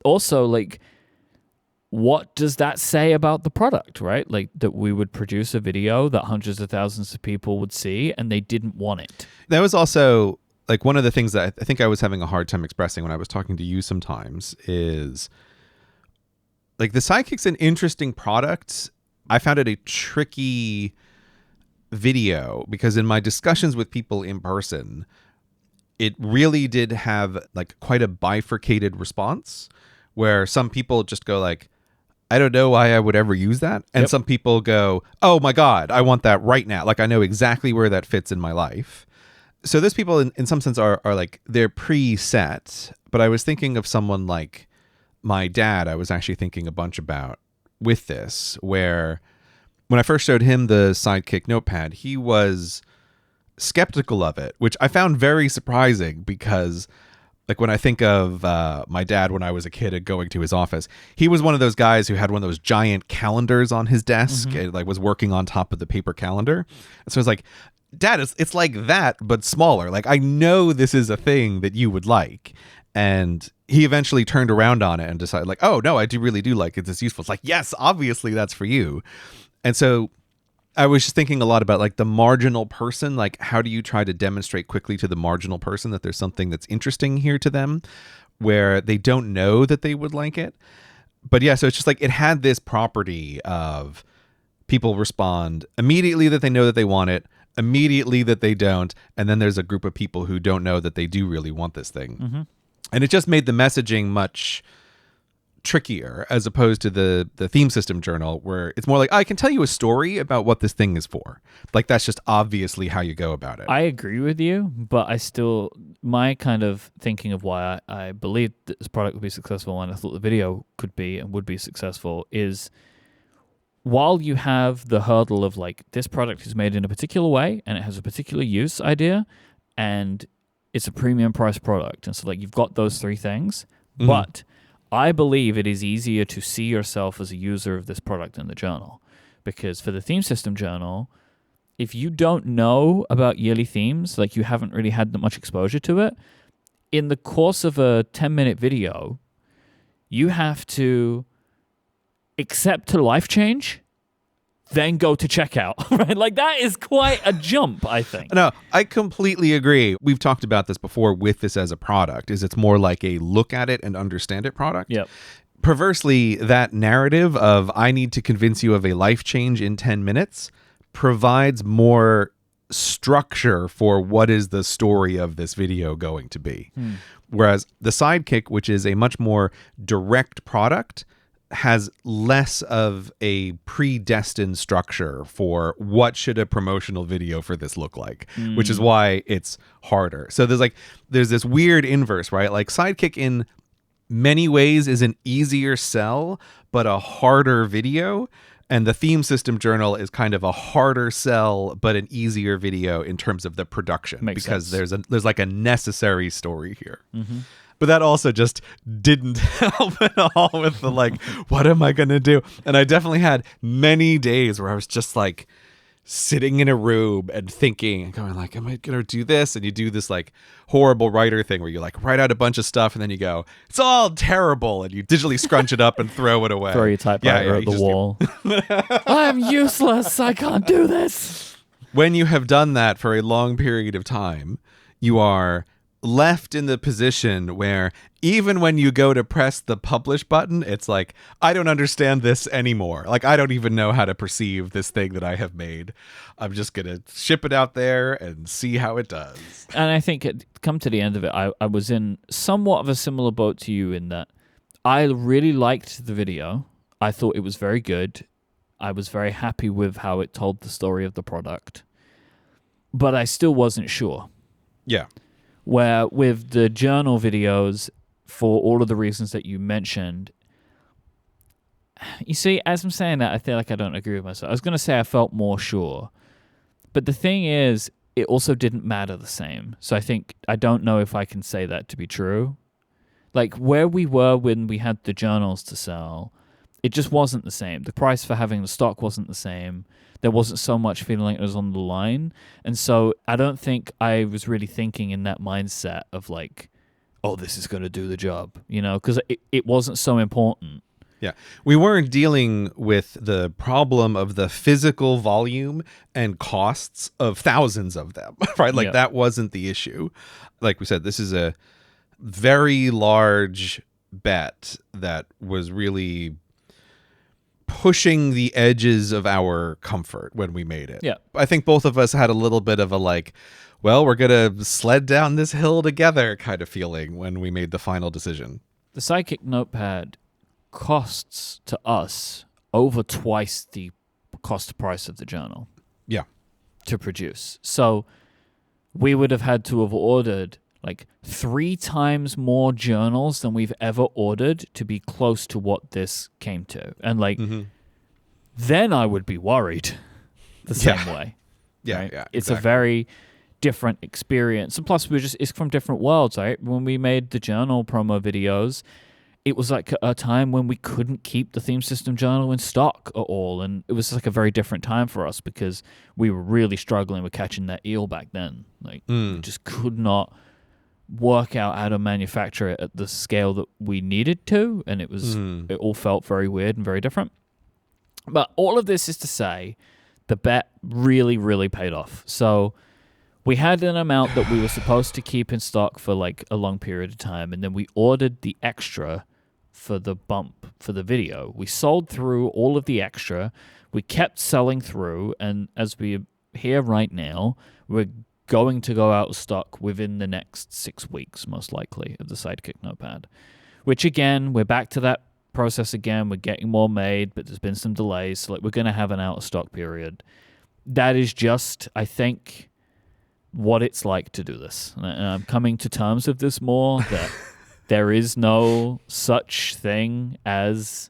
also like, what does that say about the product, right? Like that we would produce a video that hundreds of thousands of people would see and they didn't want it. That was also like one of the things that I think I was having a hard time expressing when I was talking to you sometimes is like the Sidekick's an interesting product. I found it a tricky video because in my discussions with people in person, it really did have like quite a bifurcated response where some people just go like, I don't know why I would ever use that. And some people go, oh my God, I want that right now. Like I know exactly where that fits in my life. So those people in some sense are like, they're preset. But I was thinking of someone like my dad, I was actually thinking a bunch about with this, where when I first showed him the Sidekick Notepad, he was skeptical of it, which I found very surprising because like when I think of my dad when I was a kid and going to his office, he was one of those guys who had one of those giant calendars on his desk and like was working on top of the paper calendar. And so I was like, Dad, it's like that, but smaller. Like I know this is a thing that you would like. And he eventually turned around on it and decided like, oh no, I really do like it. It's useful. It's like, yes, obviously that's for you. And so I was just thinking a lot about like the marginal person, like how do you try to demonstrate quickly to the marginal person that there's something that's interesting here to them where they don't know that they would like it. But yeah, so it's just like it had this property of people respond immediately that they know that they want it, immediately that they don't, and then there's a group of people who don't know that they do really want this thing. Mm-hmm. And it just made the messaging much trickier as opposed to the theme system journal, where it's more like, I can tell you a story about what this thing is for. Like, that's just obviously how you go about it. I agree with you, but my kind of thinking of why I believed that this product would be successful and I thought the video could be and would be successful is, while you have the hurdle of like, this product is made in a particular way and it has a particular use idea and it's a premium price product. And so like, you've got those three things, but I believe it is easier to see yourself as a user of this product in the journal, because for the theme system journal, if you don't know about yearly themes, like you haven't really had that much exposure to it, in the course of a 10-minute video, you have to accept a life change, then go to checkout, right? Like, that is quite a jump, I think. No, I completely agree. We've talked about this before with this as a product, is it's more like a look at it and understand it product. Yep. Perversely, that narrative of I need to convince you of a life change in 10 minutes provides more structure for what is the story of this video going to be. Whereas the Sidekick, which is a much more direct product, has less of a predestined structure for what should a promotional video for this look like, which is why it's harder. So there's this weird inverse, right? Like, Sidekick in many ways is an easier sell, but a harder video. And the theme system journal is kind of a harder sell, but an easier video in terms of the production. Makes because sense. there's like a necessary story here. But that also just didn't help at all with the like, what am I going to do? And I definitely had many days where I was just like sitting in a room and thinking and going like, am I going to do this? And you do this like horrible writer thing where you like write out a bunch of stuff and then you go, it's all terrible. And you digitally scrunch it up and throw it away. Throw your typewriter at the wall. I'm useless. I can't do this. When you have done that for a long period of time, you are left in the position where even when you go to press the publish button, it's like, I don't understand this anymore. Like, I don't even know how to perceive this thing that I have made. I'm just going to ship it out there and see how it does. And I think come to the end of it, I was in somewhat of a similar boat to you in that I really liked the video. I thought it was very good. I was very happy with how it told the story of the product. But I still wasn't sure. Yeah. Where with the journal videos, for all of the reasons that you mentioned, you see, as I'm saying that, I feel like I don't agree with myself. I was going to say I felt more sure. But the thing is, it also didn't matter the same. So I don't know if I can say that to be true. Like, where we were when we had the journals to sell, it just wasn't the same. The price for having the stock wasn't the same. There wasn't so much feeling like it was on the line. And so I don't think I was really thinking in that mindset of like, oh, this is going to do the job, because it wasn't so important. Yeah. We weren't dealing with the problem of the physical volume and costs of thousands of them, right? Like, that wasn't the issue. Like we said, this is a very large bet that was really pushing the edges of our comfort when we made it. Yeah. I think both of us had a little bit of a like, well, we're going to sled down this hill together kind of feeling when we made the final decision. The Sidekick Notepad costs to us over twice the cost price of the journal. Yeah. To produce. So we would have had to have ordered like 3 times more journals than we've ever ordered to be close to what this came to. And like, then I would be worried the same way. Yeah, right? yeah. It's a very different experience. And plus, it's from different worlds, right? When we made the journal promo videos, it was like a time when we couldn't keep the theme system journal in stock at all. And it was like a very different time for us because we were really struggling with catching that eel back then. Like, we just could not work out how to manufacture it at the scale that we needed to. And it all felt very weird and very different. But all of this is to say, the bet really, really paid off. So we had an amount that we were supposed to keep in stock for like a long period of time, and then we ordered the extra for the bump for the video. We sold through all of the extra. We kept selling through, and as we are here right now, we're going to go out of stock within the next 6 weeks, most likely, of the Sidekick Notepad. Which again, we're back to that process again. We're getting more made, but there's been some delays. So like we're going to have an out of stock period. That is just, I think, what it's like to do this. And I'm coming to terms with this more, that there is no such thing as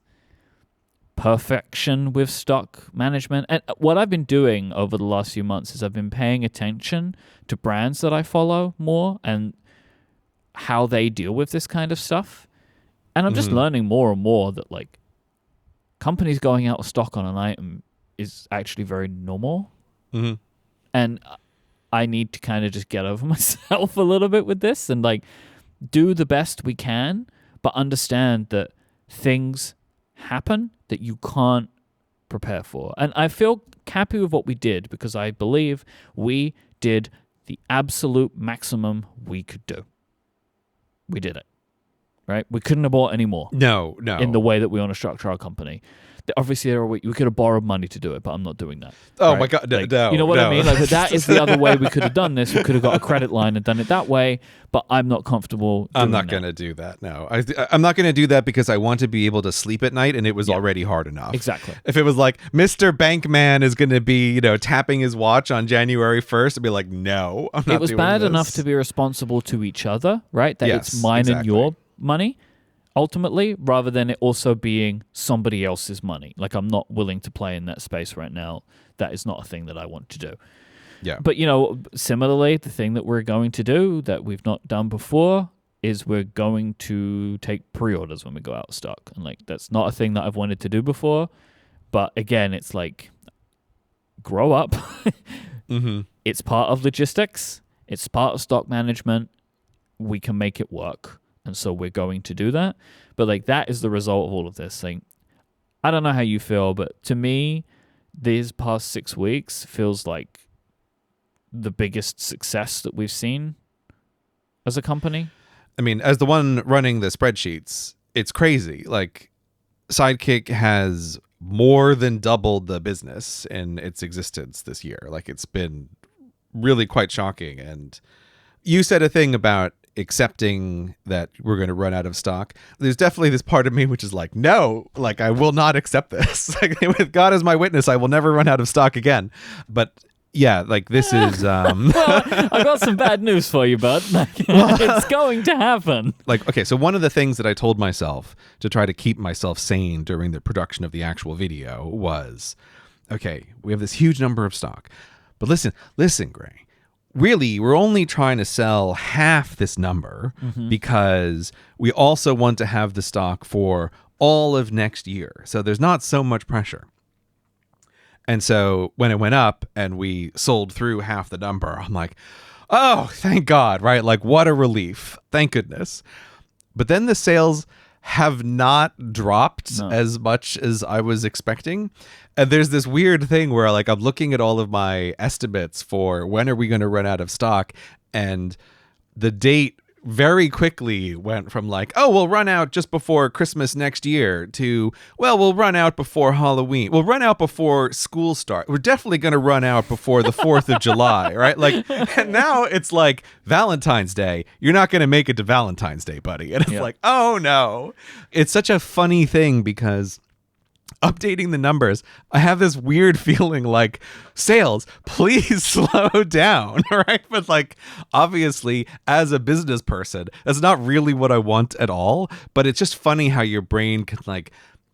perfection with stock management. And what I've been doing over the last few months is I've been paying attention to brands that I follow more and how they deal with this kind of stuff. And I'm just learning more and more that like companies going out of stock on an item is actually very normal. And I need to kind of just get over myself a little bit with this and like do the best we can, but understand that things happen that you can't prepare for. And I feel happy with what we did because I believe we did the absolute maximum we could do. We did it, right? We couldn't have bought any more. No. In the way that we want to structure our company. Obviously, we could have borrowed money to do it, but I'm not doing that. Oh right? my God, like, no. You know what I mean? Like, but that is the other way we could have done this. We could have got a credit line and done it that way, but I'm not comfortable doing I'm not going to do that, no. I'm not going to do that because I want to be able to sleep at night, and it was already hard enough. Exactly. If it was like, Mr. Bankman is going to be, tapping his watch on January 1st, I'd be like, no, I'm not doing this. It was bad enough to be responsible to each other, right? That it's mine and your money. Ultimately, rather than it also being somebody else's money. Like, I'm not willing to play in that space right now. That is not a thing that I want to do. Yeah. But, similarly, the thing that we're going to do that we've not done before is we're going to take pre-orders when we go out of stock. And, like, that's not a thing that I've wanted to do before. But, again, it's like, grow up. It's part of logistics. It's part of stock management. We can make it work. And so we're going to do that. But like that is the result of all of this thing. I don't know how you feel, but to me, these past 6 weeks feels like the biggest success that we've seen as a company. I mean, as the one running the spreadsheets, it's crazy. Like Sidekick has more than doubled the business in its existence this year. Like it's been really quite shocking. And you said a thing about accepting that we're going to run out of stock. There's definitely this part of me which is like, no, like I will not accept this. Like, with God as my witness, I will never run out of stock again. But yeah, like this is well, I've got some bad news for you, bud. Like, it's going to happen. Like, okay, so one of the things that I told myself to try to keep myself sane during the production of the actual video was, okay, we have this huge number of stock, but listen, Gray, really, we're only trying to sell half this number because we also want to have the stock for all of next year. So there's not so much pressure. And so when it went up and we sold through half the number, I'm like, oh, thank God, right? Like, what a relief. Thank goodness. But then the sales have not dropped as much as I was expecting. And there's this weird thing where like I'm looking at all of my estimates for when are we going to run out of stock, and the date very quickly went from like, oh, we'll run out just before Christmas next year to, well, we'll run out before Halloween. We'll run out before school start. We're definitely going to run out before the 4th of July, right? Like, and now it's like Valentine's Day. You're not going to make it to Valentine's Day, buddy. And it's like, oh no. It's such a funny thing because updating the numbers, I have this weird feeling like, sales, please slow down, right? But like, obviously, as a business person, that's not really what I want at all. But it's just funny how your brain can like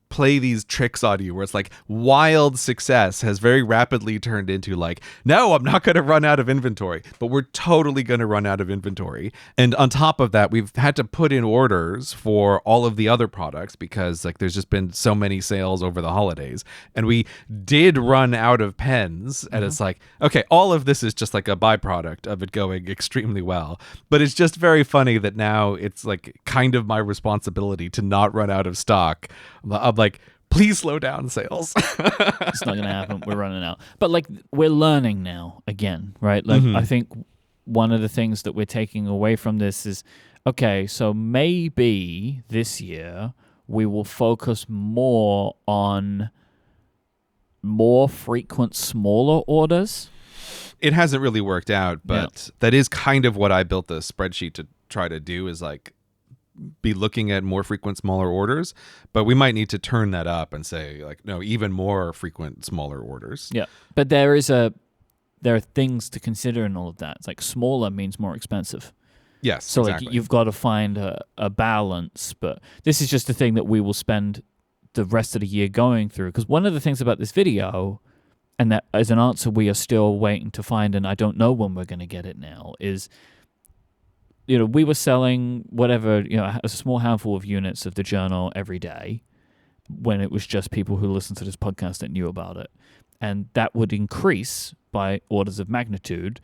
play these tricks on you where it's like wild success has very rapidly turned into like, no, I'm not going to run out of inventory, but we're totally going to run out of inventory. And on top of that, we've had to put in orders for all of the other products because like there's just been so many sales over the holidays, and we did run out of pens. And it's like, okay, all of this is just like a byproduct of it going extremely well. But it's just very funny that now it's like kind of my responsibility to not run out of stock. I'm like please slow down sales. It's not going to happen. We're running out. But like we're learning now again, right? Like I think one of the things that we're taking away from this is, okay, so maybe this year we will focus more on more frequent, smaller orders. It hasn't really worked out, but that is kind of what I built the spreadsheet to try to do, is like be looking at more frequent, smaller orders. But we might need to turn that up and say like, no, even more frequent, smaller orders. Yeah. But there are things to consider in all of that. It's like smaller means more expensive. Yes. So exactly. like you've got to find a balance. But this is just the thing that we will spend the rest of the year going through. Because one of the things about this video, and that as an answer we are still waiting to find, and I don't know when we're going to get it now, is, you know, we were selling whatever, you know, a small handful of units of the journal every day when it was just people who listened to this podcast that knew about it. And that would increase by orders of magnitude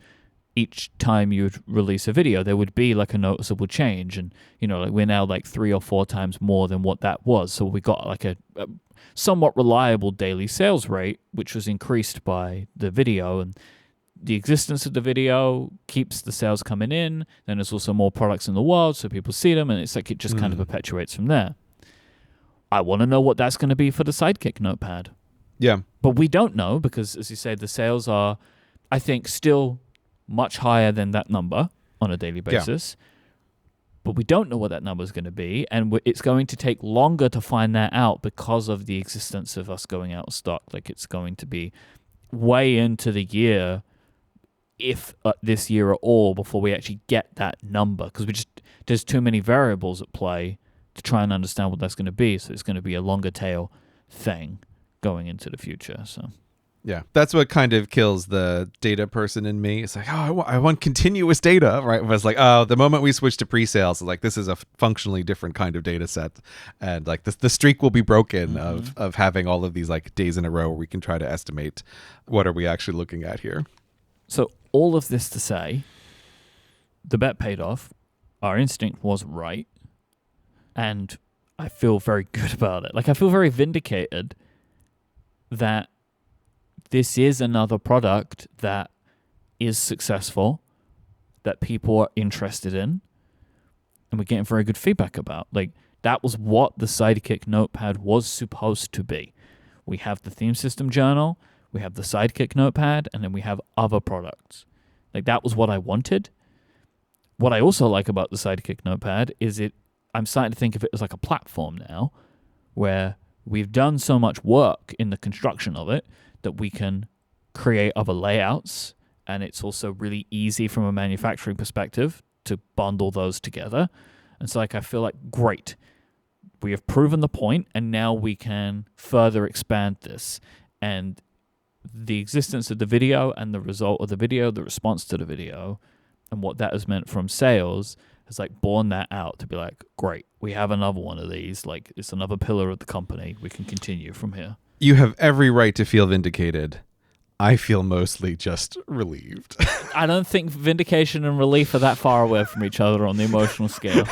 each time you would release a video. There would be like a noticeable change. And, you know, like we're now like 3 or 4 times more than what that was. So we got like a somewhat reliable daily sales rate, which was increased by the video. And the existence of the video keeps the sales coming in. Then there's also more products in the world, so people see them, and it's like it just kind of perpetuates from there. I want to know what that's going to be for the Sidekick Notepad. Yeah. But we don't know because, as you say, the sales are, I think, still much higher than that number on a daily basis. Yeah. But we don't know what that number is going to be, and it's going to take longer to find that out because of the existence of us going out of stock. Like it's going to be way into the year, if this year at all, before we actually get that number, because there's too many variables at play to try and understand what that's going to be. So it's going to be a longer tail thing going into the future. So yeah, that's what kind of kills the data person in me. It's like, oh, I want continuous data, right? It was like, oh, the moment we switch to pre-sales, like this is a functionally different kind of data set, and like the streak will be broken of having all of these like days in a row where we can try to estimate what are we actually looking at here. So all of this to say, the bet paid off. Our instinct was right, and I feel very good about it. Like I feel very vindicated that this is another product that is successful, that people are interested in, and we're getting very good feedback about. Like, that was what the Sidekick Notepad was supposed to be. We have the theme system journal, we have the Sidekick Notepad, and then we have other products. Like, that was what I wanted. What I also like about the Sidekick Notepad is I'm starting to think of it as like a platform now, where we've done so much work in the construction of it that we can create other layouts, and it's also really easy from a manufacturing perspective to bundle those together. And so like I feel like, great, we have proven the point, and now we can further expand this. And the existence of the video and the result of the video, the response to the video, and what that has meant from sales has like borne that out to be like, great, we have another one of these. Like it's another pillar of the company. We can continue from here. You have every right to feel vindicated. I feel mostly just relieved. I don't think vindication and relief are that far away from each other on the emotional scale.